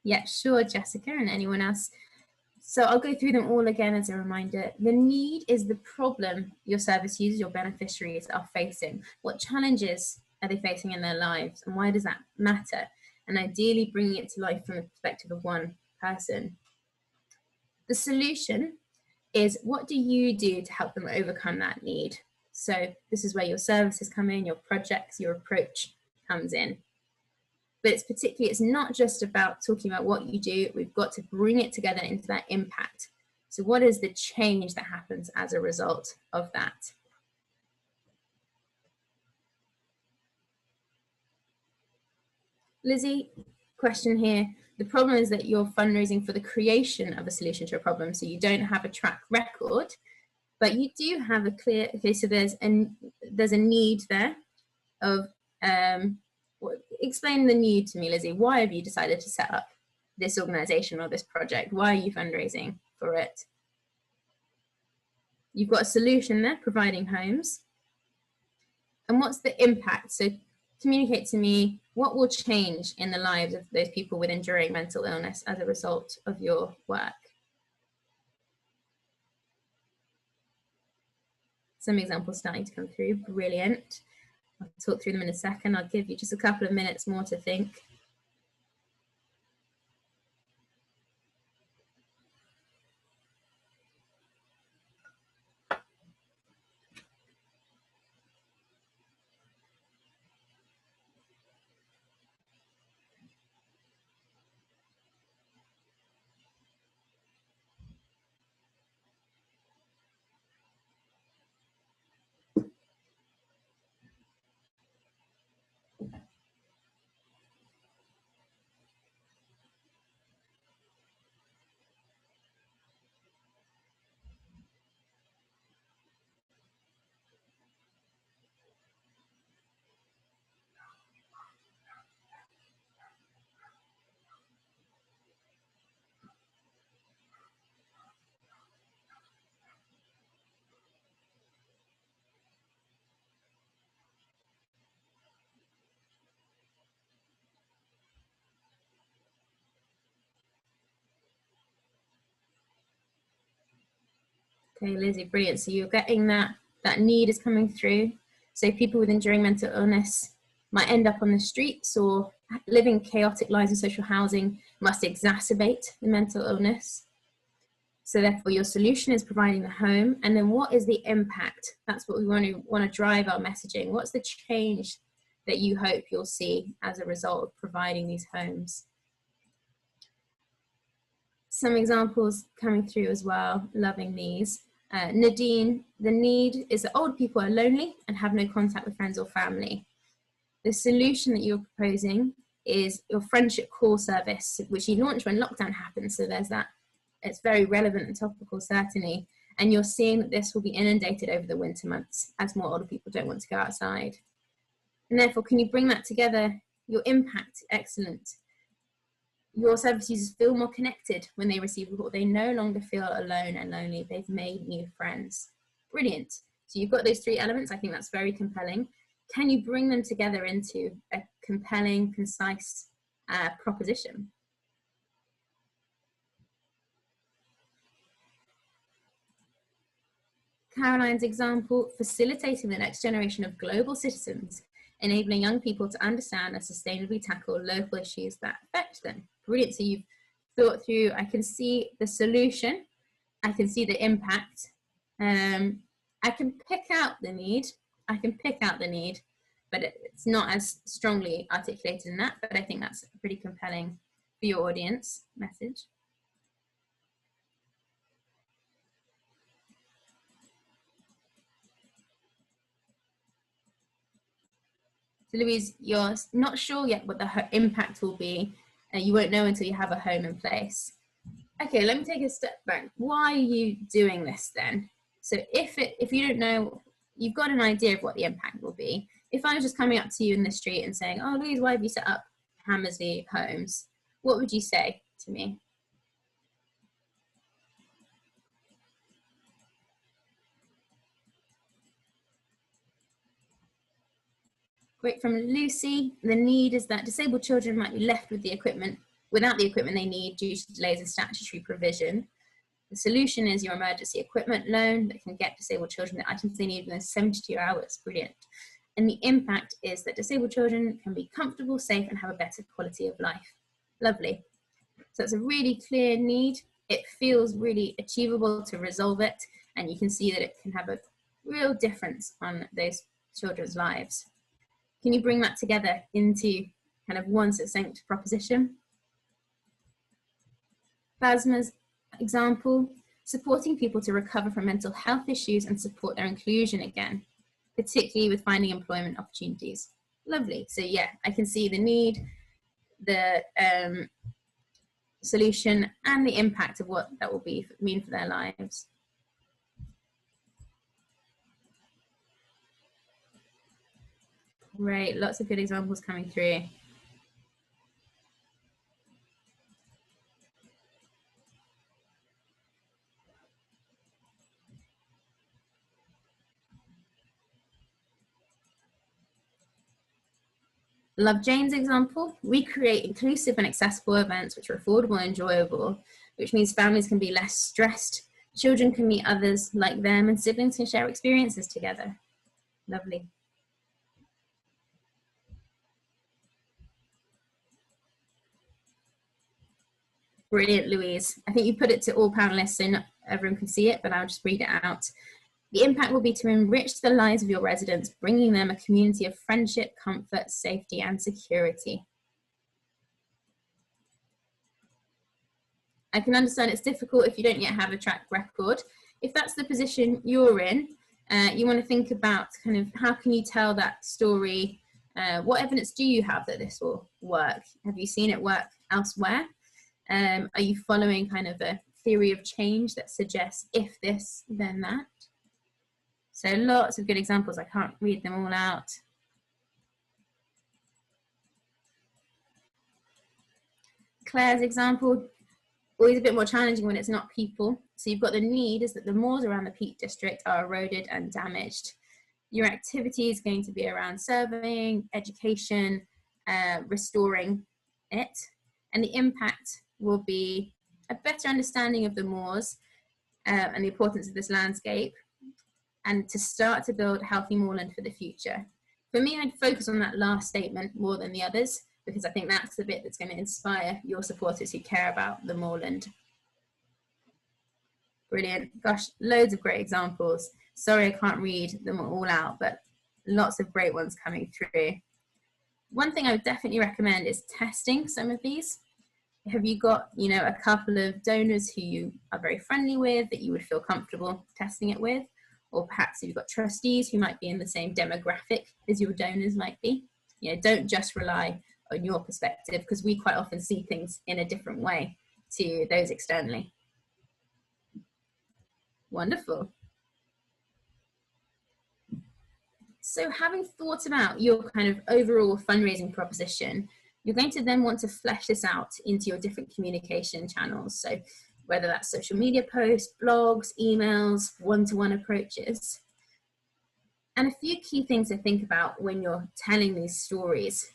Yeah, sure, Jessica, and anyone else. So I'll go through them all again as a reminder. The need is the problem your service users, your beneficiaries are facing. What challenges are they facing in their lives, and why does that matter? And ideally bringing it to life from the perspective of one person. The solution is, what do you do to help them overcome that need? So this is where your services come in, your projects, your approach comes in. But it's not just about talking about what you do, we've got to bring it together into that impact. So what is the change that happens as a result of that? Lizzie, question here. The problem is that you're fundraising for the creation of a solution to a problem, so you don't have a track record, but you do have a clear, okay, so there's a need there of, explain the need to me, Lizzie. Why have you decided to set up this organization or this project? Why are you fundraising for it? You've got a solution there, providing homes. And what's the impact? So communicate to me, what will change in the lives of those people with enduring mental illness as a result of your work? Some examples starting to come through, brilliant. I'll talk through them in a second. I'll give you just a couple of minutes more to think. Okay, Lizzie, brilliant. So you're getting that need is coming through. So people with enduring mental illness might end up on the streets, or living chaotic lives in social housing must exacerbate the mental illness. So therefore your solution is providing the home. And then what is the impact? That's what we want to drive our messaging. What's the change that you hope you'll see as a result of providing these homes? Some examples coming through as well, loving these. Nadine, the need is that old people are lonely and have no contact with friends or family. The solution that you're proposing is your friendship call service, which you launched when lockdown happened. So there's that, it's very relevant and topical, certainly. And you're seeing that this will be inundated over the winter months as more older people don't want to go outside. And therefore, can you bring that together? Your impact, excellent. Your service users feel more connected when they receive support. They no longer feel alone and lonely. They've made new friends. Brilliant. So you've got those three elements. I think that's very compelling. Can you bring them together into a compelling, concise proposition? Caroline's example, facilitating the next generation of global citizens, enabling young people to understand and sustainably tackle local issues that affect them. Brilliant. So you've thought through, I can see the solution, I can see the impact, I can pick out the need, but it's not as strongly articulated in that, but I think that's pretty compelling for your audience message. So Louise, you're not sure yet what the impact will be, and you won't know until you have a home in place. Okay, let me take a step back. Why are you doing this then? So if you don't know, you've got an idea of what the impact will be. If I was just coming up to you in the street and saying, oh, Louise, why have you set up Hammersley Homes? What would you say to me? Great. From Lucy, the need is that disabled children might be left with the equipment without the equipment they need due to delays in statutory provision. The solution is your emergency equipment loan that can get disabled children the items they need within 72 hours. Brilliant. And the impact is that disabled children can be comfortable, safe, and have a better quality of life. Lovely. So it's a really clear need. It feels really achievable to resolve it, and you can see that it can have a real difference on those children's lives. Can you bring that together into kind of one succinct proposition? Basma's example, supporting people to recover from mental health issues and support their inclusion again, particularly with finding employment opportunities. Lovely. So yeah, I can see the need, the solution, and the impact of what that will mean for their lives. Great, lots of good examples coming through. Love Jane's example. We create inclusive and accessible events which are affordable and enjoyable, which means families can be less stressed, children can meet others like them, and siblings can share experiences together. Lovely. Brilliant, Louise. I think you put it to all panelists so not everyone can see it, but I'll just read it out. The impact will be to enrich the lives of your residents, bringing them a community of friendship, comfort, safety, and security. I can understand it's difficult if you don't yet have a track record. If that's the position you're in, you want to think about kind of how can you tell that story? What evidence do you have that this will work? Have you seen it work elsewhere? Are you following kind of a theory of change that suggests if this, then that? So lots of good examples. I can't read them all out. Claire's example, always a bit more challenging when it's not people. So you've got the need is that the moors around the Peak District are eroded and damaged. Your activity is going to be around surveying, education, restoring it. And the impact will be a better understanding of the moors and the importance of this landscape, and to start to build healthy moorland for the future. For me, I'd focus on that last statement more than the others, because I think that's the bit that's going to inspire your supporters who care about the moorland. Brilliant. Gosh, loads of great examples. Sorry I can't read them all out, but lots of great ones coming through. One thing I would definitely recommend is testing some of these. Have you got, you know, a couple of donors who you are very friendly with that you would feel comfortable testing it with? Or perhaps you've got trustees who might be in the same demographic as your donors might be. You know, don't just rely on your perspective, because we quite often see things in a different way to those externally. Wonderful. So having thought about your kind of overall fundraising proposition, you're going to then want to flesh this out into your different communication channels. So whether that's social media posts, blogs, emails, one-to-one approaches. And a few key things to think about when you're telling these stories.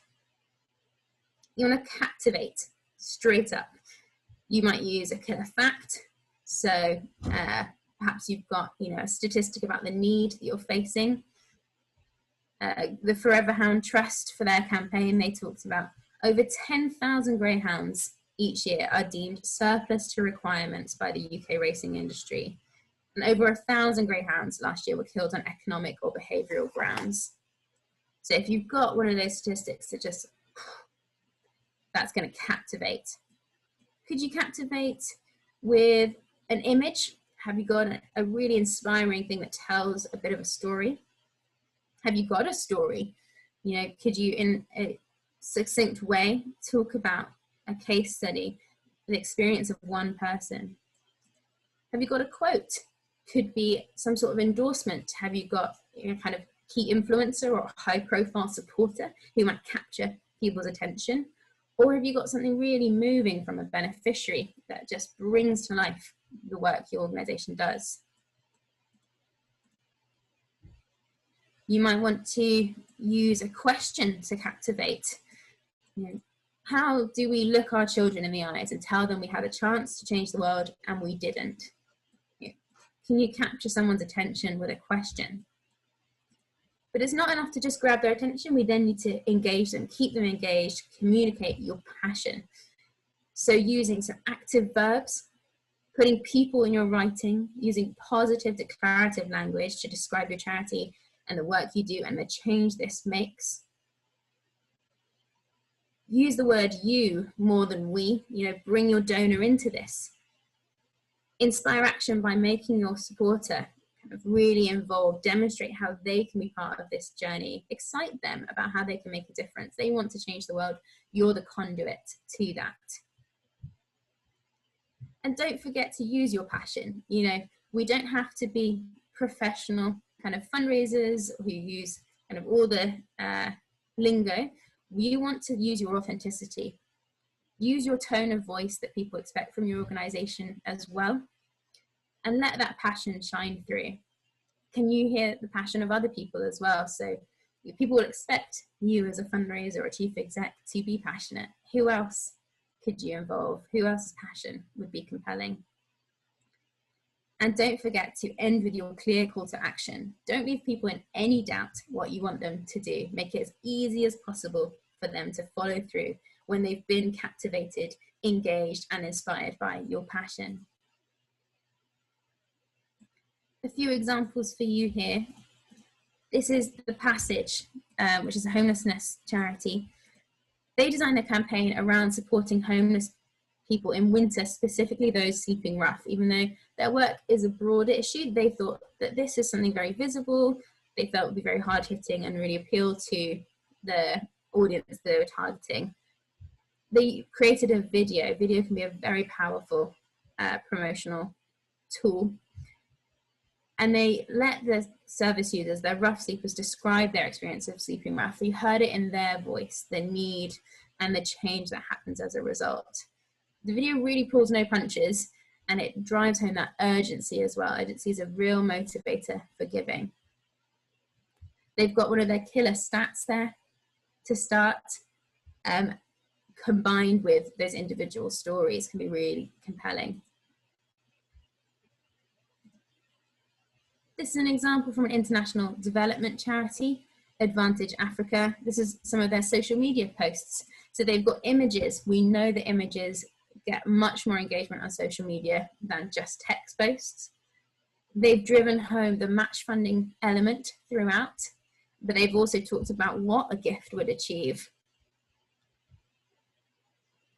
You want to captivate straight up. You might use a killer fact. So perhaps you've got, you know, a statistic about the need that you're facing. The Forever Hound Trust, for their campaign, they talked about over 10,000 greyhounds each year are deemed surplus to requirements by the UK racing industry. And over 1,000 greyhounds last year were killed on economic or behavioural grounds. So if you've got one of those statistics that just, that's going to captivate. Could you captivate with an image? Have you got a really inspiring thing that tells a bit of a story? Have you got a story? You know, could you in a succinct way talk about a case study, the experience of one person? Have you got a quote? Could be some sort of endorsement. Have you got, you know, kind of key influencer or high profile supporter who might capture people's attention? Or have you got something really moving from a beneficiary that just brings to life the work your organisation does? You might want to use a question to captivate. You know, How do we look our children in the eyes and tell them we had a chance to change the world and we didn't? Can you capture someone's attention with a question? But it's not enough to just grab their attention. We then need to engage them, keep them engaged, communicate your passion. So using some active verbs, putting people in your writing, using positive declarative language to describe your charity and the work you do and the change this makes. Use the word you more than we, bring your donor into this. Inspire action by making your supporter kind of really involved, demonstrate how they can be part of this journey, excite them about how they can make a difference. They want to change the world, you're the conduit to that. And don't forget to use your passion. We don't have to be professional kind of fundraisers who use kind of all the lingo. You want to use your authenticity. Use your tone of voice that people expect from your organization as well. And let that passion shine through. Can you hear the passion of other people as well? So people will expect you as a fundraiser or a chief exec to be passionate. Who else could you involve? Who else's passion would be compelling? And don't forget to end with your clear call to action. Don't leave people in any doubt what you want them to do. Make it as easy as possible for them to follow through when they've been captivated, engaged, and inspired by your passion. A few examples for you here. This is The Passage, which is a homelessness charity. They designed a campaign around supporting homeless people in winter, specifically those sleeping rough. Even though their work is a broader issue, they thought that this is something very visible, they felt would be very hard-hitting and really appeal to the audience they were targeting. They created a video. Video can be a very powerful promotional tool. And they let the service users, their rough sleepers, describe their experience of sleeping rough. You heard it in their voice, the need and the change that happens as a result. The video really pulls no punches, and it drives home that urgency as well. Urgency is a real motivator for giving. They've got one of their killer stats there to start, combined with those individual stories can be really compelling. This is an example from an international development charity, Advantage Africa. This is some of their social media posts. So they've got images. We know that images get much more engagement on social media than just text posts. They've driven home the match funding element throughout, but they've also talked about what a gift would achieve.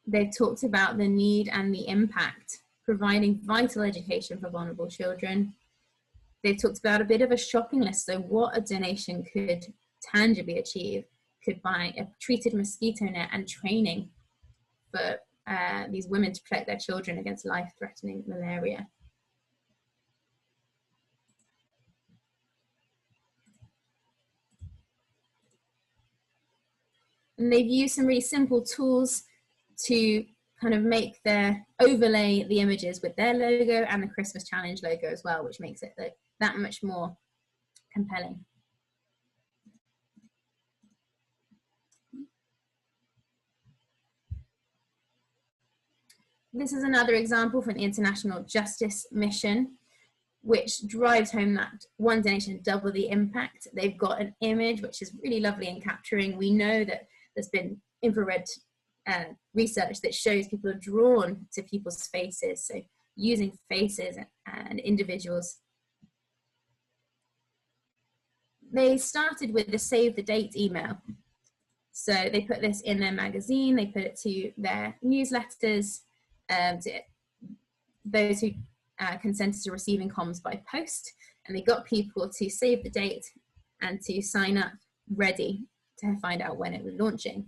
They've talked about the need and the impact, providing vital education for vulnerable children. They've talked about a bit of a shopping list, so what a donation could tangibly achieve. Could buy a treated mosquito net and training for these women to protect their children against life-threatening malaria. And they've used some really simple tools to kind of overlay the images with their logo and the Christmas Challenge logo as well, which makes it that much more compelling. This is another example from the International Justice Mission, which drives home that one donation, double the impact. They've got an image which is really lovely in capturing. We know that there's been infrared research that shows people are drawn to people's faces. So using faces and individuals. They started with the save the date email. So they put this in their magazine, they put it to their newsletters, to those who consented to receiving comms by post, and they got people to save the date and to sign up ready to find out when it was launching.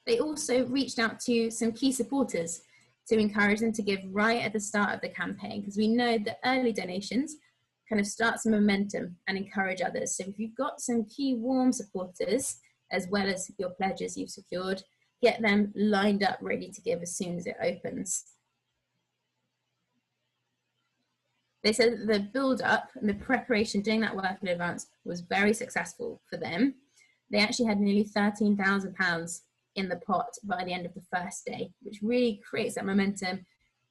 They also reached out to some key supporters to encourage them to give right at the start of the campaign, because we know that early donations kind of start some momentum and encourage others. So if you've got some key warm supporters, as well as your pledges you've secured, get them lined up ready to give as soon as it opens. They said that the build-up and the preparation, doing that work in advance, was very successful for them. They actually had nearly £13,000 in the pot by the end of the first day, which really creates that momentum,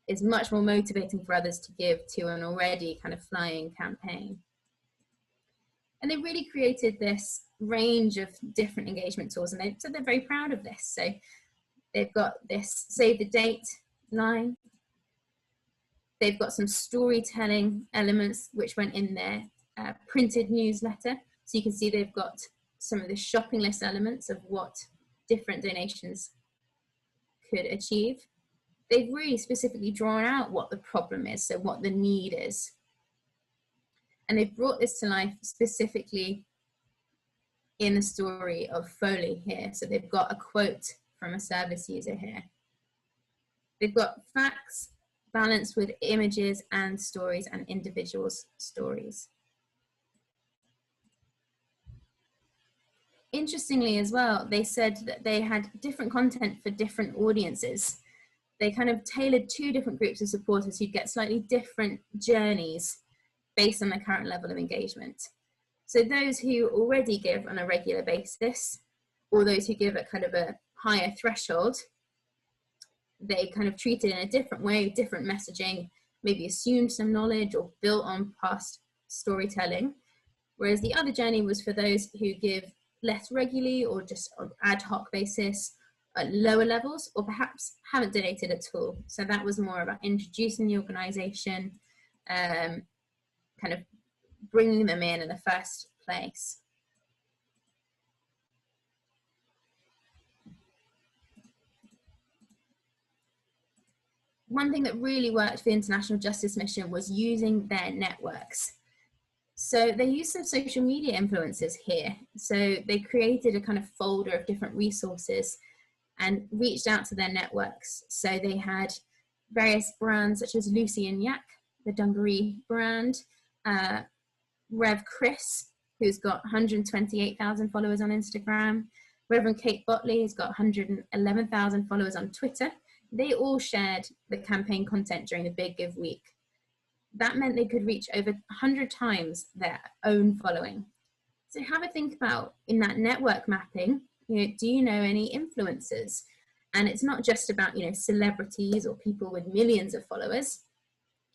is much more motivating for others to give to an already kind of flying campaign. And they really created this range of different engagement tools, and they said they're very proud of this. So they've got this save the date line. They've got some storytelling elements which went in their printed newsletter. So you can see they've got some of the shopping list elements of what different donations could achieve. They've really specifically drawn out what the problem is, so what the need is. And they've brought this to life specifically in the story of Foley here. So they've got a quote from a service user here. They've got facts balanced with images and stories and individuals' stories. Interestingly as well, they said that they had different content for different audiences. They kind of tailored two different groups of supporters who get slightly different journeys based on their current level of engagement. So those who already give on a regular basis, or those who give at kind of a higher threshold, they kind of treated in a different way, different messaging, maybe assumed some knowledge or built on past storytelling. Whereas the other journey was for those who give less regularly or just on ad hoc basis at lower levels, or perhaps haven't donated at all. So that was more about introducing the organisation, kind of bringing them in the first place. One thing that really worked for the International Justice Mission was using their networks. So they used some social media influencers here. So they created a kind of folder of different resources and reached out to their networks. So they had various brands such as Lucy and Yak, the dungaree brand, Rev Chris, who's got 128,000 followers on Instagram, Reverend Kate Botley has got 111,000 followers on Twitter. They all shared the campaign content during the Big Give Week. That meant they could reach over 100 times their own following. So have a think about, in that network mapping, do you know any influencers? And it's not just about, celebrities or people with millions of followers.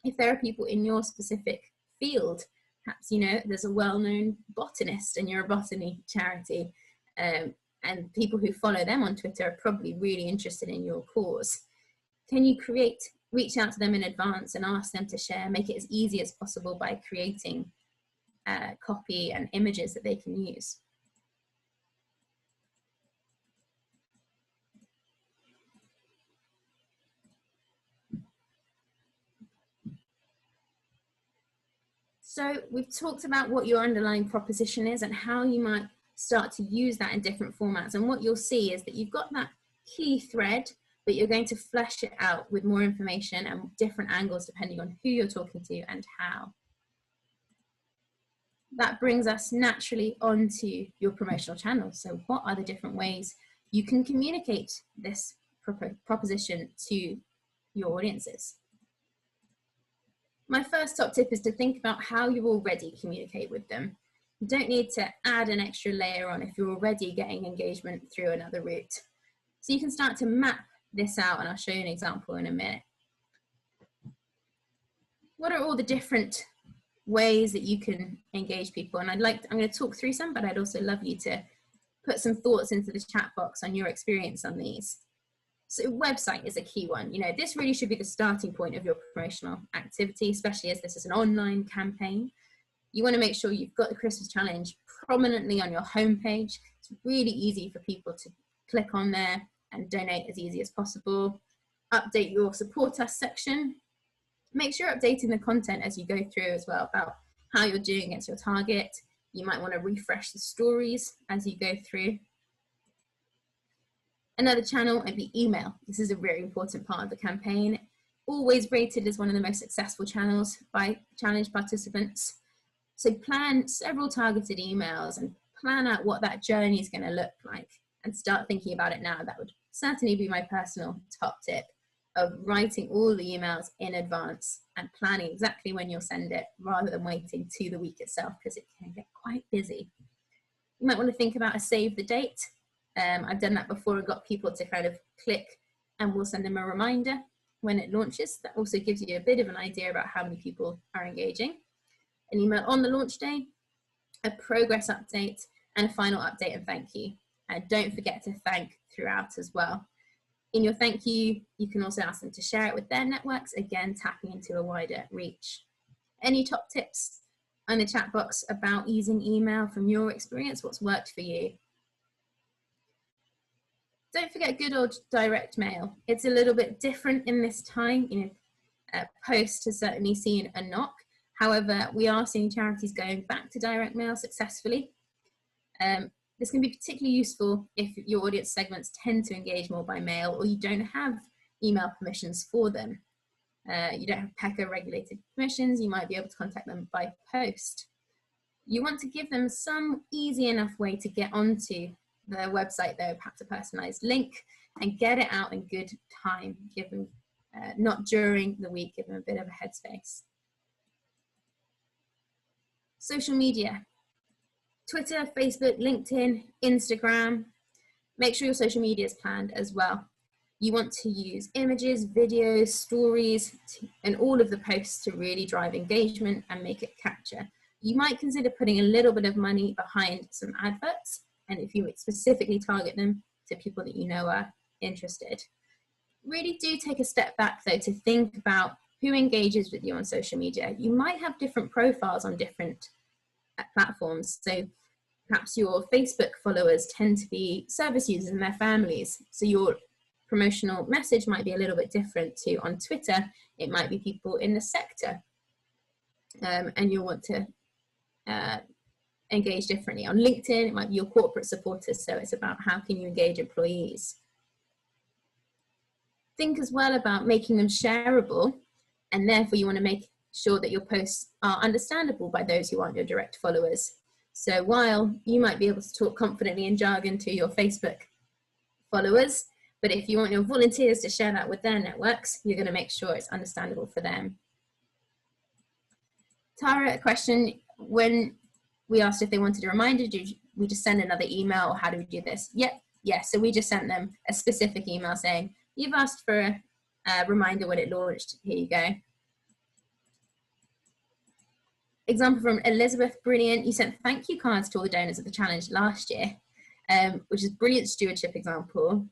If there are people in your specific field, perhaps, there's a well-known botanist and you're a botany charity, and people who follow them on Twitter are probably really interested in your cause. Can you reach out to them in advance and ask them to share, make it as easy as possible by creating copy and images that they can use? So we've talked about what your underlying proposition is and how you might start to use that in different formats. And what you'll see is that you've got that key thread, but you're going to flesh it out with more information and different angles depending on who you're talking to and how. That brings us naturally onto your promotional channels. So what are the different ways you can communicate this proposition to your audiences? My first top tip is to think about how you already communicate with them. You don't need to add an extra layer on if you're already getting engagement through another route. So you can start to map this out, and I'll show you an example in a minute. What are all the different ways that you can engage people? And I'm going to talk through some, but I'd also love you to put some thoughts into the chat box on your experience on these. So website is a key one. This really should be the starting point of your promotional activity, especially as this is an online campaign. You want to make sure you've got the Christmas challenge prominently on your homepage. It's really easy for people to click on there and donate as easy as possible. Update your support us section. Make sure you're updating the content as you go through as well about how you're doing against your target. You might want to refresh the stories as you go through. Another channel might be email. This is a very important part of the campaign. Always rated as one of the most successful channels by challenge participants. So plan several targeted emails and plan out what that journey is going to look like and start thinking about it now. That would certainly be my personal top tip, of writing all the emails in advance and planning exactly when you'll send it rather than waiting to the week itself, because it can get quite busy. You might want to think about a save the date. I've done that before and got people to kind of click, and we'll send them a reminder when it launches. That also gives you a bit of an idea about how many people are engaging. An email on the launch day, a progress update, and a final update and thank you. And don't forget to thank throughout as well. In your thank you, you can also ask them to share it with their networks, again, tapping into a wider reach. Any top tips in the chat box about using email from your experience? What's worked for you? Don't forget good old direct mail. It's a little bit different in this time. Post has certainly seen a knock. However, we are seeing charities going back to direct mail successfully. This can be particularly useful if your audience segments tend to engage more by mail, or you don't have email permissions for them. You don't have PECA regulated permissions, you might be able to contact them by post. You want to give them some easy enough way to get onto their website though, perhaps a personalized link, and get it out in good time. Give them, not during the week, give them a bit of a headspace. Social media. Twitter, Facebook, LinkedIn, Instagram. Make sure your social media is planned as well. You want to use images, videos, stories, and all of the posts to really drive engagement and make it capture. You might consider putting a little bit of money behind some adverts, and if you specifically target them to people that you know are interested. Really do take a step back though to think about who engages with you on social media. You might have different profiles on different platforms. So perhaps your Facebook followers tend to be service users and their families. So your promotional message might be a little bit different to on Twitter. It might be people in the sector, and you'll want to engage differently. On LinkedIn, it might be your corporate supporters. So it's about how can you engage employees. Think as well about making them shareable, and therefore you want to make sure that your posts are understandable by those who aren't your direct followers. So while you might be able to talk confidently in jargon to your Facebook followers, but if you want your volunteers to share that with their networks, you're going to make sure it's understandable for them. Tara, a question, when we asked if they wanted a reminder, do we just send another email, or how do we do this? Yep, yeah, so we just sent them a specific email saying, you've asked for a reminder when it launched, here you go. Example from Elizabeth, brilliant. You sent thank you cards to all the donors of the challenge last year, which is brilliant stewardship example.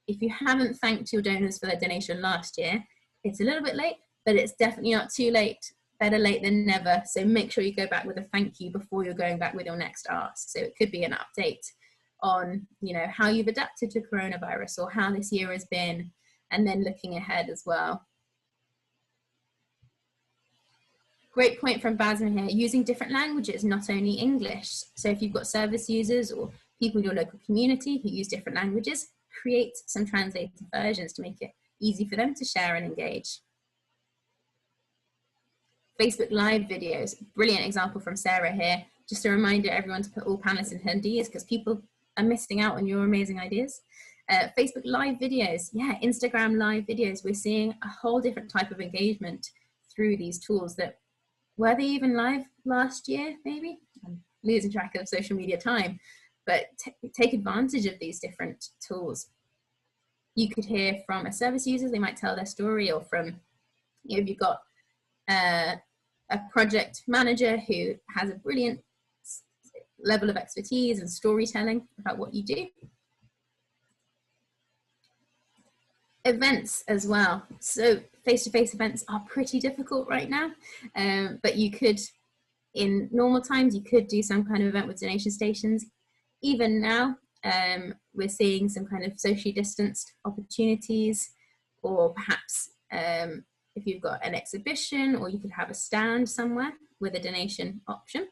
If you haven't thanked your donors for their donation last year, it's a little bit late, but it's definitely not too late. Better late than never. So make sure you go back with a thank you before you're going back with your next ask. So it could be an update on, you know, how you've adapted to coronavirus or how this year has been, and then looking ahead as well. Great point from Basma here, using different languages, not only English. So if you've got service users or people in your local community who use different languages, create some translated versions to make it easy for them to share and engage. Facebook Live videos, brilliant example from Sarah here. Just a reminder everyone to put all panelists and attendees because people are missing out on your amazing ideas. Facebook Live videos, yeah, Instagram Live videos. We're seeing a whole different type of engagement through these tools that, were they even live last year, maybe? I'm losing track of social media time, but take advantage of these different tools. You could hear from a service user, they might tell their story, or from, you know, if you've got a project manager who has a brilliant level of expertise and storytelling about what you do. Events as well. So face-to-face events are pretty difficult right now, but you could, in normal times, you could do some kind of event with donation stations. Even now, we're seeing some kind of socially distanced opportunities, or perhaps if you've got an exhibition, or you could have a stand somewhere with a donation option.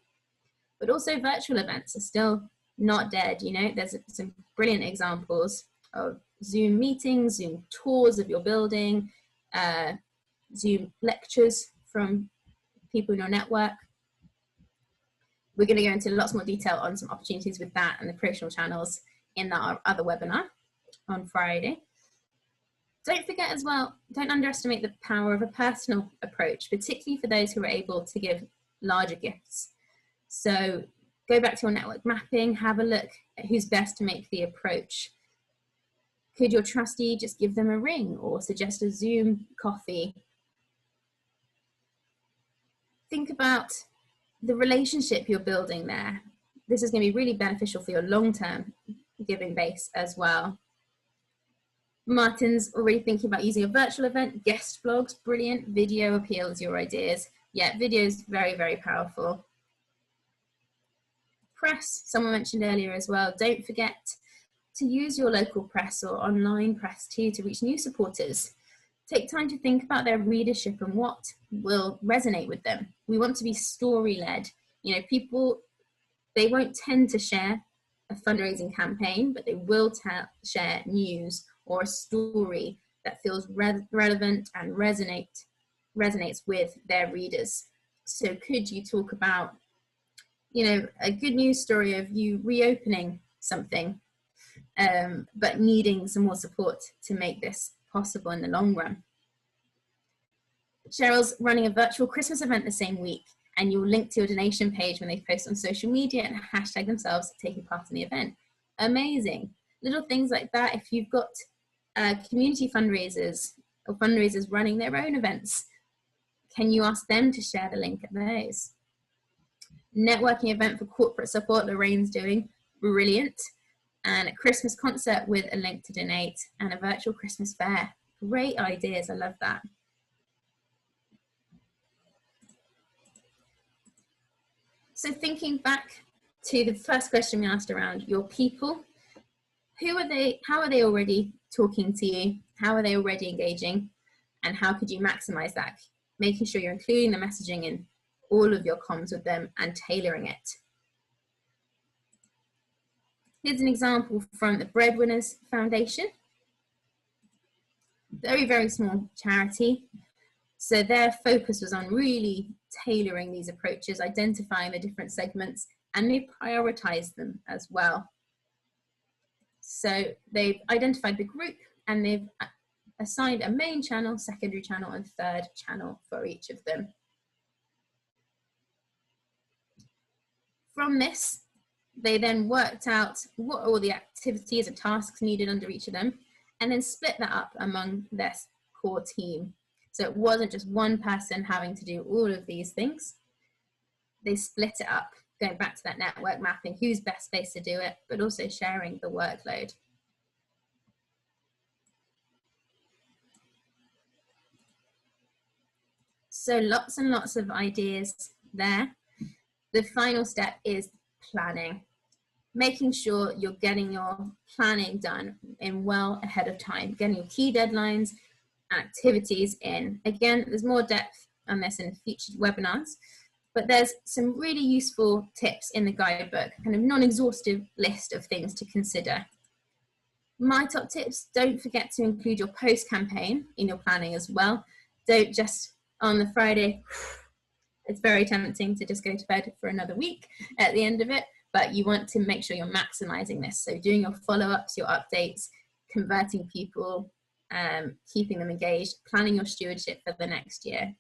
But also virtual events are still not dead. You know, there's some brilliant examples of Zoom meetings, Zoom tours of your building, Zoom lectures from people in your network. We're going to go into lots more detail on some opportunities with that and the promotional channels in our other webinar on Friday. Don't forget as well, don't underestimate the power of a personal approach, particularly for those who are able to give larger gifts. So go back to your network mapping, have a look at who's best to make the approach. Could your trustee just give them a ring or suggest a Zoom coffee? Think about the relationship you're building there. This is going to be really beneficial for your long-term giving base as well. Martin's already thinking about using a virtual event, guest blogs, brilliant. Video appeals your ideas. Yeah, video is very, very powerful. Press, someone mentioned earlier as well. Don't forget to use your local press or online press too to reach new supporters. Take time to think about their readership and what will resonate with them. We want to be story-led. You know, people, they won't tend to share a fundraising campaign, but they will share news or a story that feels relevant and resonates with their readers. So could you talk about, you know, a good news story of you reopening something, but needing some more support to make this possible in the long run? Cheryl's running a virtual Christmas event the same week, and you'll link to your donation page when they post on social media and hashtag themselves taking part in the event. Amazing. Little things like that. If you've got community fundraisers or fundraisers running their own events, can you ask them to share the link at those? Networking event for corporate support, Lorraine's doing, brilliant. And a Christmas concert with a link to donate and a virtual Christmas fair. Great ideas, I love that. So thinking back to the first question we asked around your people, who are they, how are they already talking to you? How are they already engaging? And how could you maximize that? Making sure you're including the messaging in all of your comms with them and tailoring it. Here's an example from the Breadwinners Foundation. Very, very small charity. So their focus was on really tailoring these approaches, identifying the different segments, and they prioritized them as well. So they've identified the group and they've assigned a main channel, secondary channel, and third channel for each of them. From this, they then worked out what all the activities and tasks needed under each of them, and then split that up among their core team. So it wasn't just one person having to do all of these things. They split it up, going back to that network mapping, who's best placed to do it, but also sharing the workload. So lots and lots of ideas there. The final step is planning. Making sure you're getting your planning done in well ahead of time, getting your key deadlines, activities in. Again, there's more depth on this in future webinars, but there's some really useful tips in the guidebook, kind of non-exhaustive list of things to consider. My top tips: don't forget to include your post campaign in your planning as well. Don't just on the Friday, it's very tempting to just go to bed for another week at the end of it, but you want to make sure you're maximizing this. So doing your follow-ups, your updates, converting people, keeping them engaged, planning your stewardship for the next year.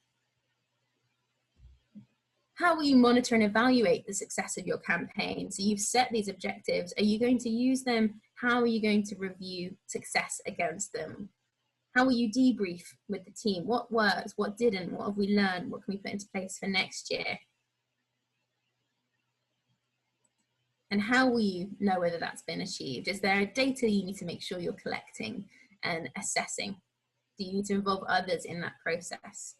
How will you monitor and evaluate the success of your campaign? So you've set these objectives. Are you going to use them? How are you going to review success against them? How will you debrief with the team? What worked? What didn't? What have we learned? What can we put into place for next year? And how will you know whether that's been achieved? Is there data you need to make sure you're collecting and assessing? Do you need to involve others in that process?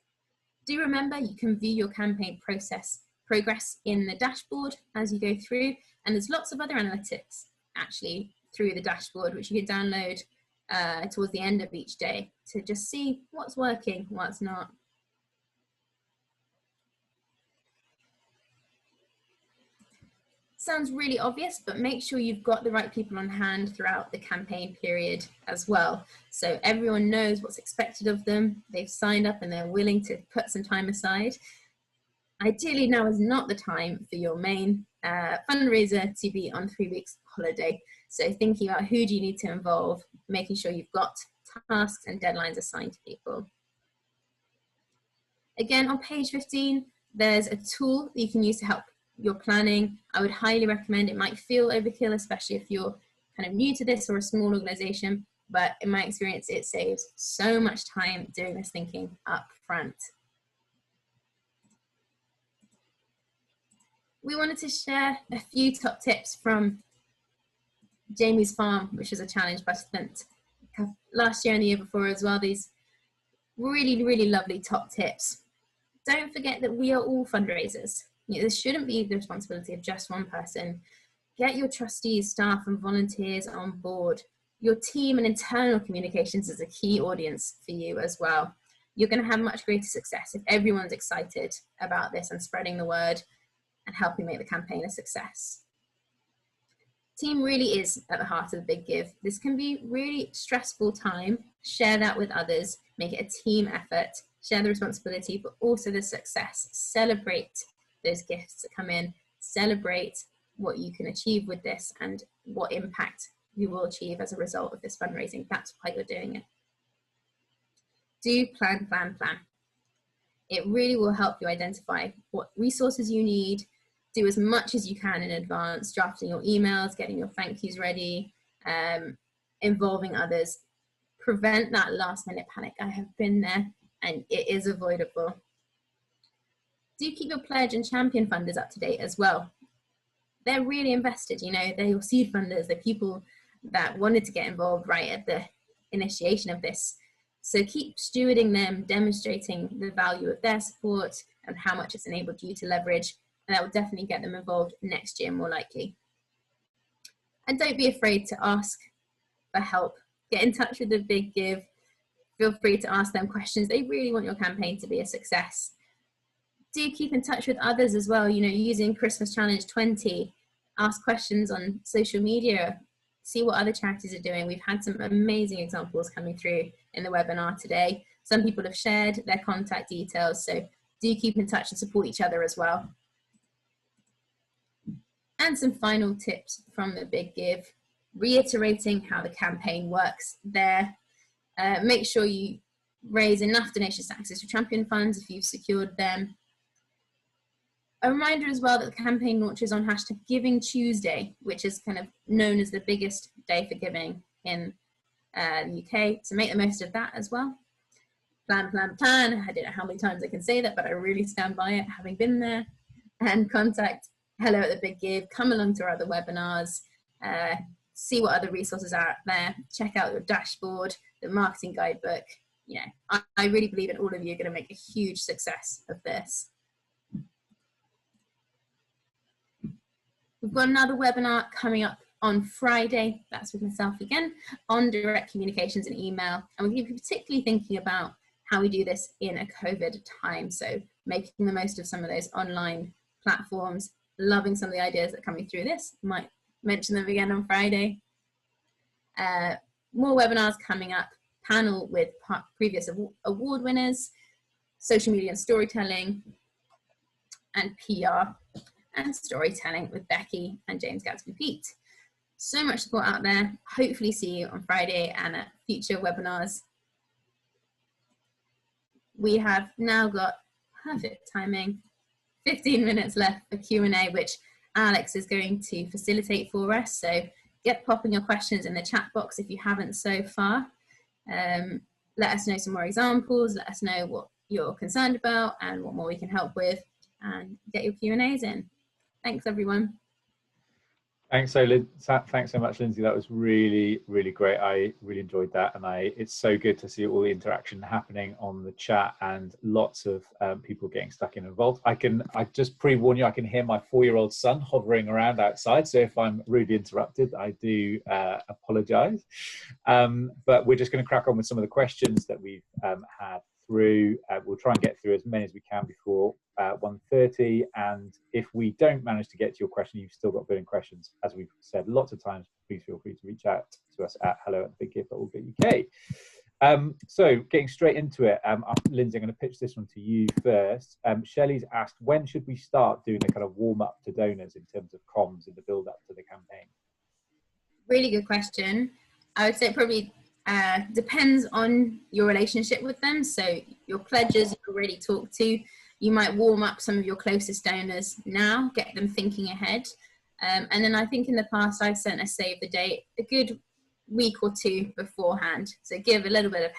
Do remember you can view your campaign progress in the dashboard as you go through, and there's lots of other analytics actually through the dashboard which you can download towards the end of each day to just see what's working, what's not. Sounds really obvious, but make sure you've got the right people on hand throughout the campaign period as well. So everyone knows what's expected of them, they've signed up and they're willing to put some time aside. Ideally, now is not the time for your main fundraiser to be on 3 weeks holiday. So thinking about who do you need to involve, making sure you've got tasks and deadlines assigned to people. Again, on page 15, there's a tool that you can use to help your planning. I would highly recommend. It might feel overkill, especially if you're kind of new to this or a small organization, but in my experience, it saves so much time doing this thinking up front. We wanted to share a few top tips from Jamie's Farm, which was a challenge participant last year and the year before as well. These really, really lovely top tips. Don't forget that we are all fundraisers. This shouldn't be the responsibility of just one person. Get your trustees, staff and volunteers on board. Your team and internal communications is a key audience for you as well. You're going to have much greater success if everyone's excited about this and spreading the word and helping make the campaign a success. Team really is at the heart of the Big Give. This can be really stressful time. Share that with others, make it a team effort, share the responsibility, but also the success. Celebrate those gifts that come in, celebrate what you can achieve with this and what impact you will achieve as a result of this fundraising. That's why you're doing it. Do plan, plan, plan. It really will help you identify what resources you need. Do as much as you can in advance, drafting your emails, getting your thank yous ready, involving others. Prevent that last minute panic. I have been there and it is avoidable. Do keep your pledge and champion funders up to date as well. They're really invested, they're your seed funders, they're people that wanted to get involved right at the initiation of this. So keep stewarding them, demonstrating the value of their support and how much it's enabled you to leverage. And that will definitely get them involved next year, more likely. And don't be afraid to ask for help. Get in touch with the Big Give. Feel free to ask them questions. They really want your campaign to be a success. Do keep in touch with others as well, using Christmas Challenge 20. Ask questions on social media. See what other charities are doing. We've had some amazing examples coming through in the webinar today. Some people have shared their contact details, so do keep in touch and support each other as well. And some final tips from the Big Give, reiterating how the campaign works there. Make sure you raise enough donations to access your champion funds if you've secured them. A reminder as well that the campaign launches on #GivingTuesday, which is kind of known as the biggest day for giving in the UK. So make the most of that as well. Plan, plan, plan. I don't know how many times I can say that, but I really stand by it, having been there. And contact Hello at the Big Give. Come along to our other webinars. See what other resources are out there. Check out your dashboard, the marketing guidebook. I really believe in all of you are going to make a huge success of this. We've got another webinar coming up on Friday, that's with myself again, on direct communications and email. And we're going to be particularly thinking about how we do this in a COVID time. So making the most of some of those online platforms, loving some of the ideas that are coming through this. Might mention them again on Friday. More webinars coming up, panel with previous award winners, social media and storytelling, and PR and storytelling with Becky and James Gatsby Pete. So much support out there. Hopefully see you on Friday and at future webinars. We have now got perfect timing, 15 minutes left for Q&A, which Alex is going to facilitate for us. So get popping your questions in the chat box if you haven't so far. Let us know some more examples. Let us know what you're concerned about and what more we can help with, and get your Q&As in. Thanks, everyone. Thanks so much, Lindsay. That was really, really great. I really enjoyed that, and it's so good to see all the interaction happening on the chat and lots of people getting stuck in and involved. I just pre-warn you, I can hear my 4-year-old son hovering around outside, so if I'm rudely interrupted, I do apologise. But we're just going to crack on with some of the questions that we've had through. We'll try and get through as many as we can before 1:30, and if we don't manage to get to your question, you've still got burning questions, as we've said lots of times, please feel free to reach out to us at hello@biggive.org.uk. So getting straight into it, Lindsay, I'm going to pitch this one to you first. Shelley's asked, when should we start doing a kind of warm up to donors in terms of comms in the build up to the campaign? Really good question. I would say probably Depends on your relationship with them. So your pledges you already talked to, you might warm up some of your closest donors now, get them thinking ahead. And then I think in the past I've sent a save the date a good week or two beforehand. So give a little bit of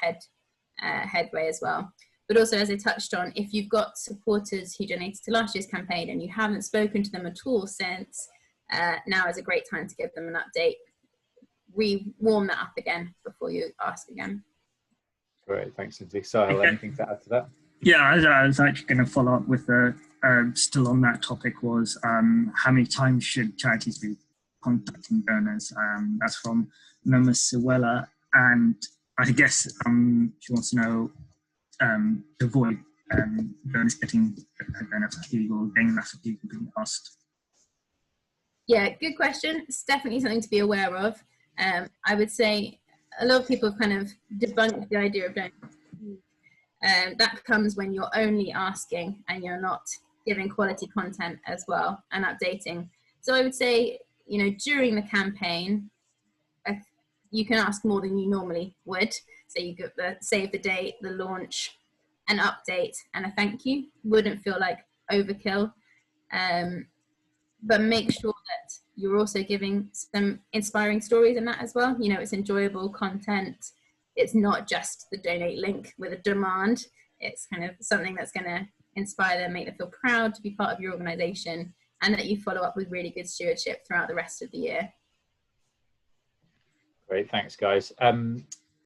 headway as well. But also, as I touched on, if you've got supporters who donated to last year's campaign and you haven't spoken to them at all since, now is a great time to give them an update. Warm that up again before you ask again. Great, thanks, Lindsay. Sahil, anything to add to that? Yeah, I was actually going to follow up with still on that topic was how many times should charities be contacting donors? That's from Noma Siwela, and I guess she wants to know to avoid donors getting donor fatigue or getting that fatigue being asked. Yeah, good question. It's definitely something to be aware of. I would say a lot of people have kind of debunked the idea of donor fatigue. That comes when you're only asking and you're not giving quality content as well and updating. So I would say, during the campaign, you can ask more than you normally would. So you get the save the date, the launch, an update, and a thank you. Wouldn't feel like overkill. But make sure that you're also giving some inspiring stories in that as well. It's enjoyable content. It's not just the donate link with a demand. It's kind of something that's going to inspire them, make them feel proud to be part of your organization, and that you follow up with really good stewardship throughout the rest of the year. Great, thanks, guys.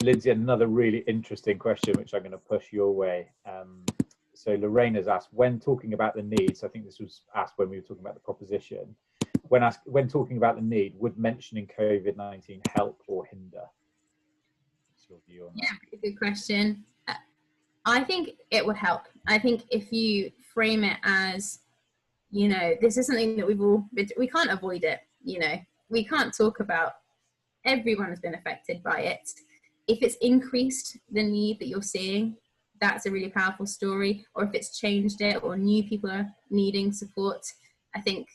Lindsay, another really interesting question, which I'm going to push your way. So Lorraine has asked, when talking about the needs, I think this was asked when we were talking about the proposition, when talking about the need, would mentioning COVID-19 help or hinder? What's your view on that? Yeah, good question. I think it would help. I think if you frame it as, this is something that we can't avoid it, we can't talk about, everyone has been affected by it. If it's increased the need that you're seeing, that's a really powerful story. Or if it's changed it, or new people are needing support, I think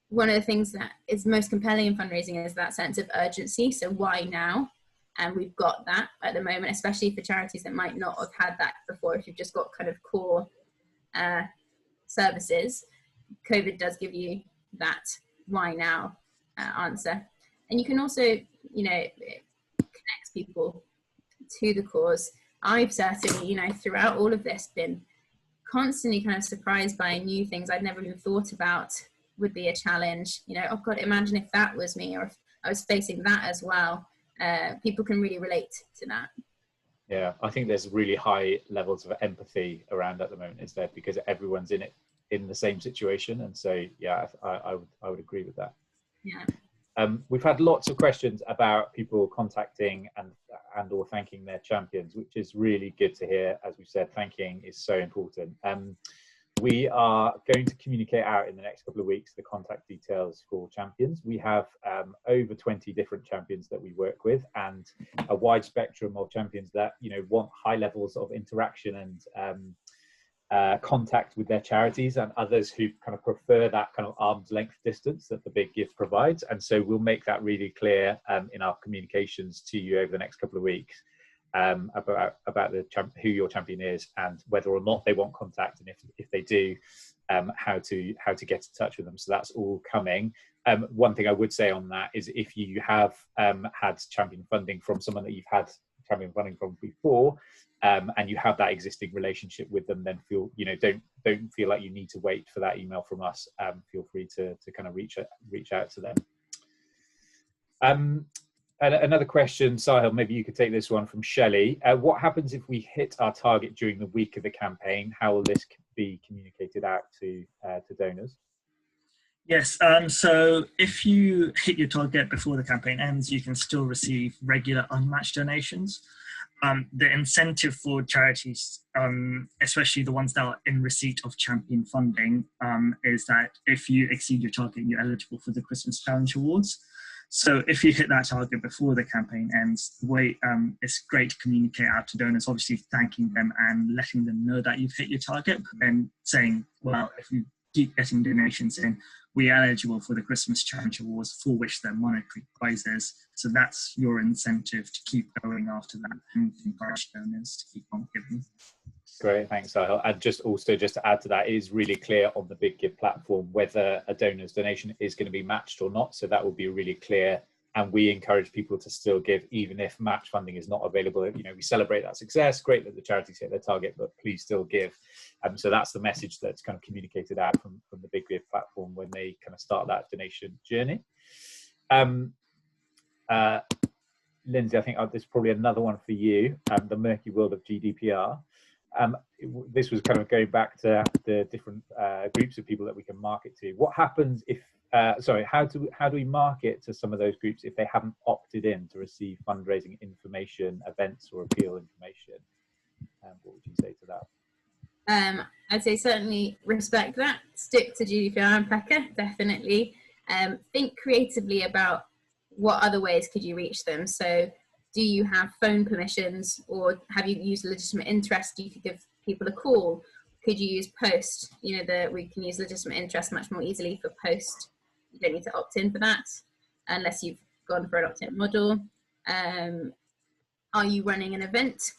one of the things that is most compelling in fundraising is that sense of urgency. So why now? And we've got that at the moment, especially for charities that might not have had that before. If you've just got kind of core services, COVID does give you that why now answer. And you can also, it connects people to the cause. I've certainly, throughout all of this been constantly kind of surprised by new things I'd never even thought about would be a challenge. Oh God, imagine if that was me, or if I was facing that as well. People can really relate to that. Yeah, I think there's really high levels of empathy around at the moment, is there? Because everyone's in the same situation, and so yeah, I would agree with that. Yeah. We've had lots of questions about people contacting and or thanking their champions, which is really good to hear. As we've said, thanking is so important. We are going to communicate out in the next couple of weeks the contact details for champions. We have over 20 different champions that we work with, and a wide spectrum of champions that want high levels of interaction and contact with their charities, and others who kind of prefer that kind of arm's length distance that the Big Give provides. And so we'll make that really clear in our communications to you over the next couple of weeks about who your champion is, and whether or not they want contact, and if they do, how to get in touch with them. So that's all coming. One thing I would say on that is, if you have had champion funding from someone that you've had champion funding from before, and you have that existing relationship with them, then don't feel like you need to wait for that email from us. Feel free to kind of reach out to them. And another question, Sahil, maybe you could take this one from Shelley. What happens if we hit our target during the week of the campaign? How will this be communicated out to donors? Yes, so if you hit your target before the campaign ends, you can still receive regular unmatched donations. The incentive for charities, especially the ones that are in receipt of champion funding, is that if you exceed your target, you're eligible for the Christmas Challenge Awards. So if you hit that target before the campaign ends, the way it's great to communicate out to donors, obviously thanking them and letting them know that you've hit your target, and saying, well, if you keep getting donations in, we are eligible for the Christmas Challenge Awards, for which they're monetary prizes. So that's your incentive to keep going after that and encourage donors to keep on giving. Great, thanks, Sahil. And just to add to that, it is really clear on the Big Give platform whether a donor's donation is going to be matched or not. So that will be really clear. And we encourage people to still give, even if match funding is not available. You know, we celebrate that success. Great that the charities hit their target, but please still give. So that's the message that's kind of communicated out from the Big Give platform when they kind of start that donation journey. Lindsay, I think there's probably another one for you, the murky world of GDPR. This was kind of going back to the different groups of people that we can market to. What happens if, how do we market to some of those groups if they haven't opted in to receive fundraising information, events or appeal information? What would you say to that? I'd say certainly respect that, stick to GDPR and PECA, definitely. Think creatively about what other ways could you reach them. So do you have phone permissions, or have you used legitimate interest? You could give people a call. Could you use post? You know, we can use legitimate interest much more easily for post. You don't need to opt in for that unless you've gone for an opt-in model. Are you running an event?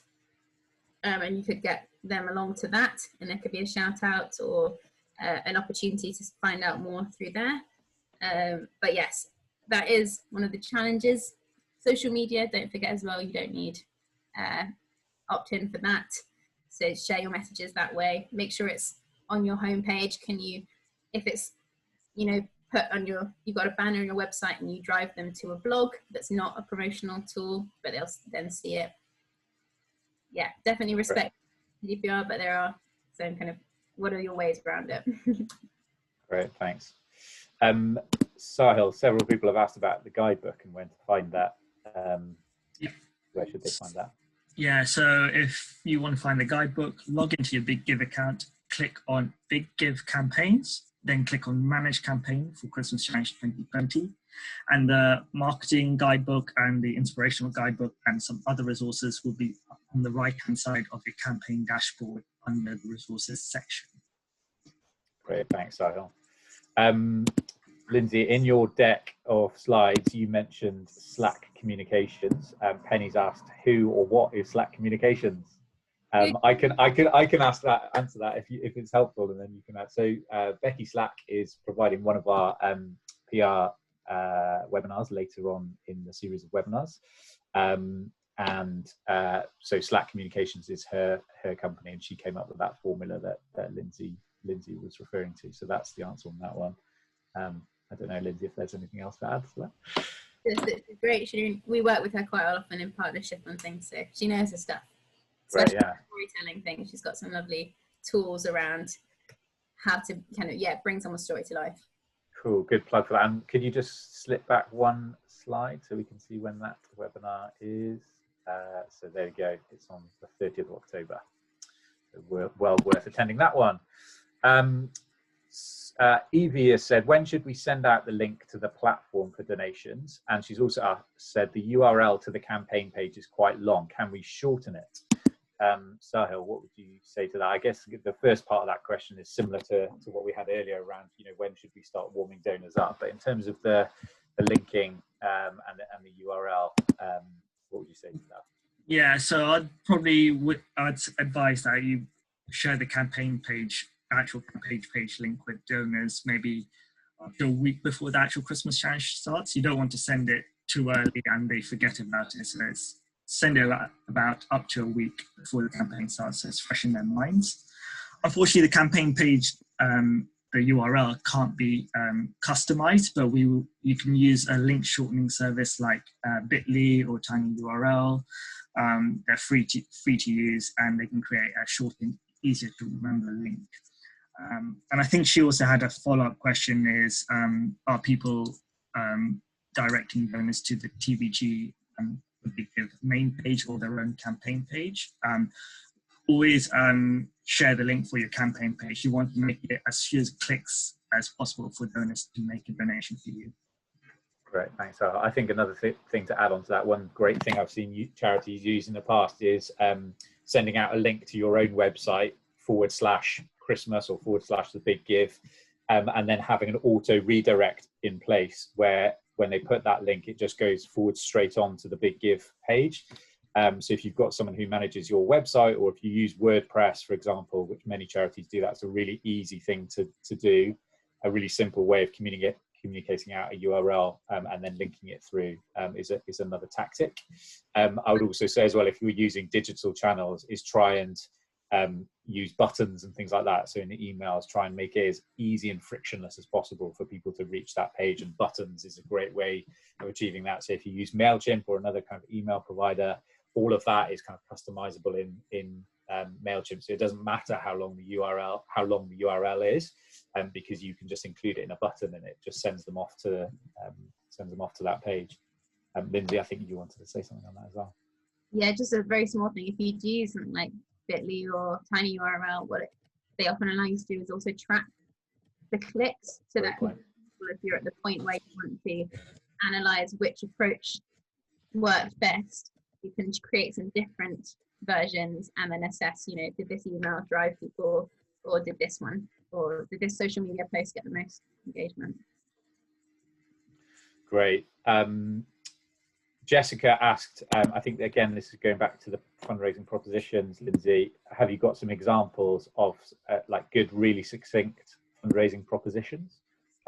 And you could get them along to that, and there could be a shout out or an opportunity to find out more through there. But yes, that is one of the challenges. Social media, don't forget as well, you don't need opt-in for that. So share your messages that way. Make sure it's on your homepage. Can you, if it's, you know, put on you've got a banner on your website and you drive them to a blog that's not a promotional tool, but they'll then see it. Yeah, definitely respect GDPR, but there are some kind of, what are your ways around it? Great, thanks. Sahil, several people have asked about the guidebook and when to find that. Where should they find that? Yeah, so if you want to find the guidebook, log into your Big Give account, click on Big Give Campaigns, then click on Manage Campaign for Christmas Challenge 2020. And the marketing guidebook and the inspirational guidebook and some other resources will be on the right-hand side of your campaign dashboard under the resources section. Great, thanks, Sahil. Lindsay, in your deck of slides, you mentioned Slack communications. Penny's asked who or what is Slack communications. I can answer that if it's helpful, and then you can add. So Becky Slack is providing one of our PR webinars later on in the series of webinars, so Slack Communications is her company, and she came up with that formula that Lindsay was referring to. So that's the answer on that one. I don't know, Lindsay, if there's anything else to add to that. It's great. We work with her quite often in partnership on things, so she knows her stuff. Right, yeah. Storytelling things. She's got some lovely tools around how to kind of bring someone's story to life. Cool, good plug for that. And can you just slip back one slide so we can see when that webinar is? So there you go. It's on the 30th of October. So well worth attending that one. Evie has said, when should we send out the link to the platform for donations? And she's also said the URL to the campaign page is quite long. Can we shorten it? Sahil, what would you say to that? I guess the first part of that question is similar to what we had earlier around, you know, when should we start warming donors up? But in terms of the linking and the URL, what would you say to that? Yeah, so I'd advise that you share the campaign page, actual page link with donors maybe up to a week before the actual Christmas challenge starts. You don't want to send it too early and they forget about it. So send it about up to a week before the campaign starts, so it's fresh in their minds. Unfortunately, the campaign page, the URL can't be customized, but you can use a link shortening service like bit.ly or tinyurl. They're free to use, and they can create a shortened, easier to remember link. And I think she also had a follow-up question is, are people directing donors to the TBG Big Give main page or their own campaign page? Always share the link for your campaign page. You want to make it as few clicks as possible for donors to make a donation for you. Great, thanks. I think another thing to add on to that, one great thing I've seen charities use in the past is sending out a link to your own website /Christmas or / the big give, and then having an auto redirect in place where when they put that link, it just goes forward straight on to the big give page. So if you've got someone who manages your website, or if you use WordPress, for example, which many charities do, that's a really easy thing to do, a really simple way of communicating out a URL and then linking it through is another tactic. I would also say as well, if you're using digital channels, is try and use buttons and things like that. So in the emails, try and make it as easy and frictionless as possible for people to reach that page, and buttons is a great way of achieving that. So if you use MailChimp or another kind of email provider, all of that is kind of customizable in MailChimp. So it doesn't matter how long the URL is, because you can just include it in a button and it just sends them off to that page. Lindsay, I think you wanted to say something on that as well. Yeah, just a very small thing. If you do something like Bitly or Tiny URL, what they often allow you to do is also track the clicks, so that if you're at the point where you want to analyze which approach worked best, you can create some different versions and then assess, did this email drive people, or did this one, or did this social media post get the most engagement? Great. Jessica asked, I think again this is going back to the fundraising propositions, Lindsay, have you got some examples of like good, really succinct fundraising propositions?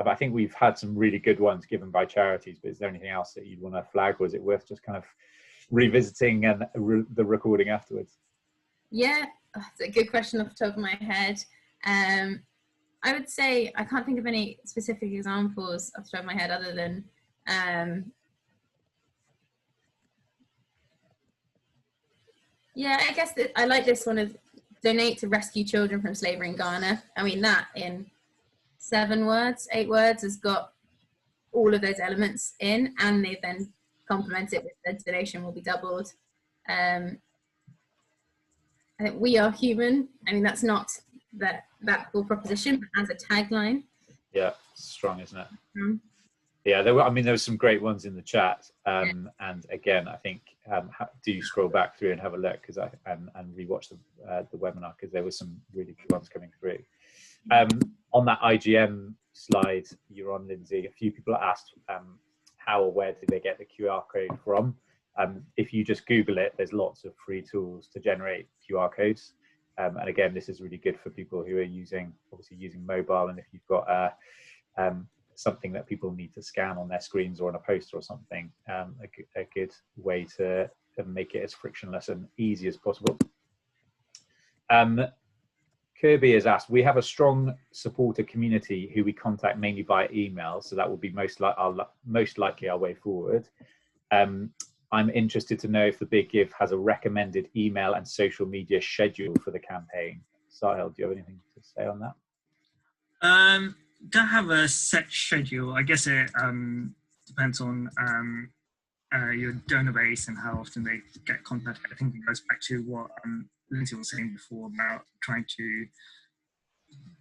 I think we've had some really good ones given by charities, but is there anything else that you'd want to flag, or is it worth just kind of revisiting and the recording afterwards? Yeah, that's a good question off the top of my head. I would say I can't think of any specific examples off the top of my head other than yeah, I guess I like this one of donate to rescue children from slavery in Ghana. I mean, that in 8 words has got all of those elements in, and they then complement it with the donation will be doubled. I think we are human. I mean, that's not that full proposition, but as a tagline. Yeah, strong, isn't it? Mm-hmm. Yeah, there was some great ones in the chat, and again, I think do scroll back through and have a look and rewatch the webinar, because there were some really good ones coming through. On that IGM slide you're on, Lindsay, a few people asked how or where did they get the QR code from. If you just Google it, there's lots of free tools to generate QR codes, and again, this is really good for people who are using mobile, and if you've got something that people need to scan on their screens or on a poster or something, a good way to make it as frictionless and easy as possible. Kirby has asked, we have a strong supporter community who we contact mainly by email, so that will be most likely our way forward. I'm interested to know if the Big Give has a recommended email and social media schedule for the campaign. Sahil, do you have anything to say on that? Don't have a set schedule. I guess it depends on your donor base and how often they get contacted. I think it goes back to what Lindsay was saying before about trying to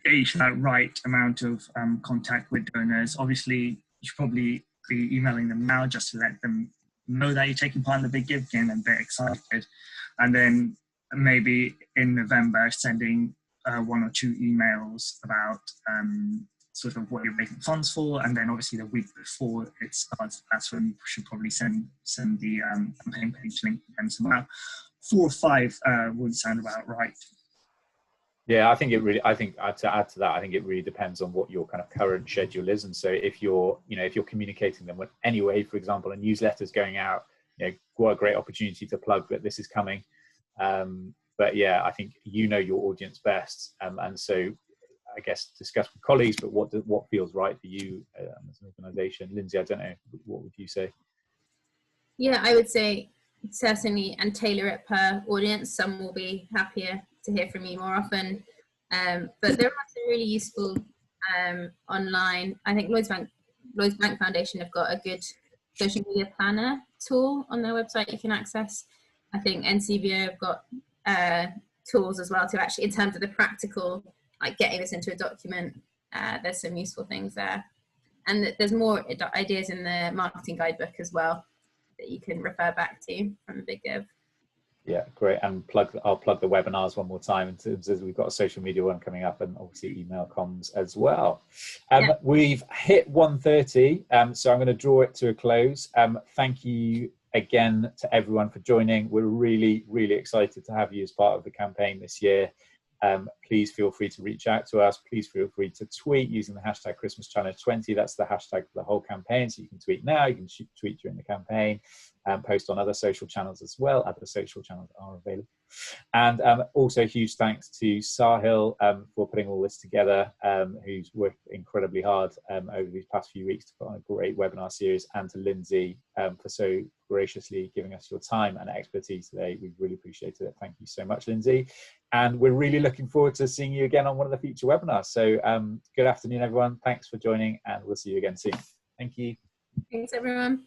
gauge that right amount of contact with donors. Obviously, you should probably be emailing them now just to let them know that you're taking part in the Big Give, getting them a bit excited, and then maybe in November sending 1 or 2 emails about sort of what you're making funds for, and then obviously the week before it starts, that's when you should probably send the campaign page link. And so about 4 or 5 would sound about right. Yeah, I think to add to that, I think it really depends on what your kind of current schedule is. And so if you're communicating them with anyway, for example, a newsletter's going out, what a great opportunity to plug that this is coming. But yeah, I think your audience best, and so I guess discuss with colleagues, but what feels right for you as an organisation. Lindsay, I don't know, what would you say? Yeah, I would say certainly, and tailor it per audience. Some will be happier to hear from you more often, but there are some really useful online. I think Lloyds Bank Foundation have got a good social media planner tool on their website you can access. I think NCVO have got tools as well to actually, in terms of the practical, like getting this into a document, there's some useful things there. And there's more ideas in the marketing guidebook as well that you can refer back to from the Big Give. Yeah, great. And I'll plug the webinars one more time in terms of we've got a social media one coming up and obviously email comms as well. We've hit 1:30, so I'm going to draw it to a close. Thank you again to everyone for joining. We're really, really excited to have you as part of the campaign this year. Please feel free to reach out to us. Please feel free to tweet using the hashtag Christmas Challenge 20. That's the hashtag for the whole campaign. So you can tweet now, you can tweet during the campaign, post on other social channels as well. Other social channels are available. And also huge thanks to Sahil for putting all this together, who's worked incredibly hard over these past few weeks to put on a great webinar series, and to Lindsay for so graciously giving us your time and expertise today. We've really appreciated it. Thank you so much, Lindsay. And we're really looking forward to seeing you again on one of the future webinars. So good afternoon, everyone. Thanks for joining, and we'll see you again soon. Thank you. Thanks, everyone.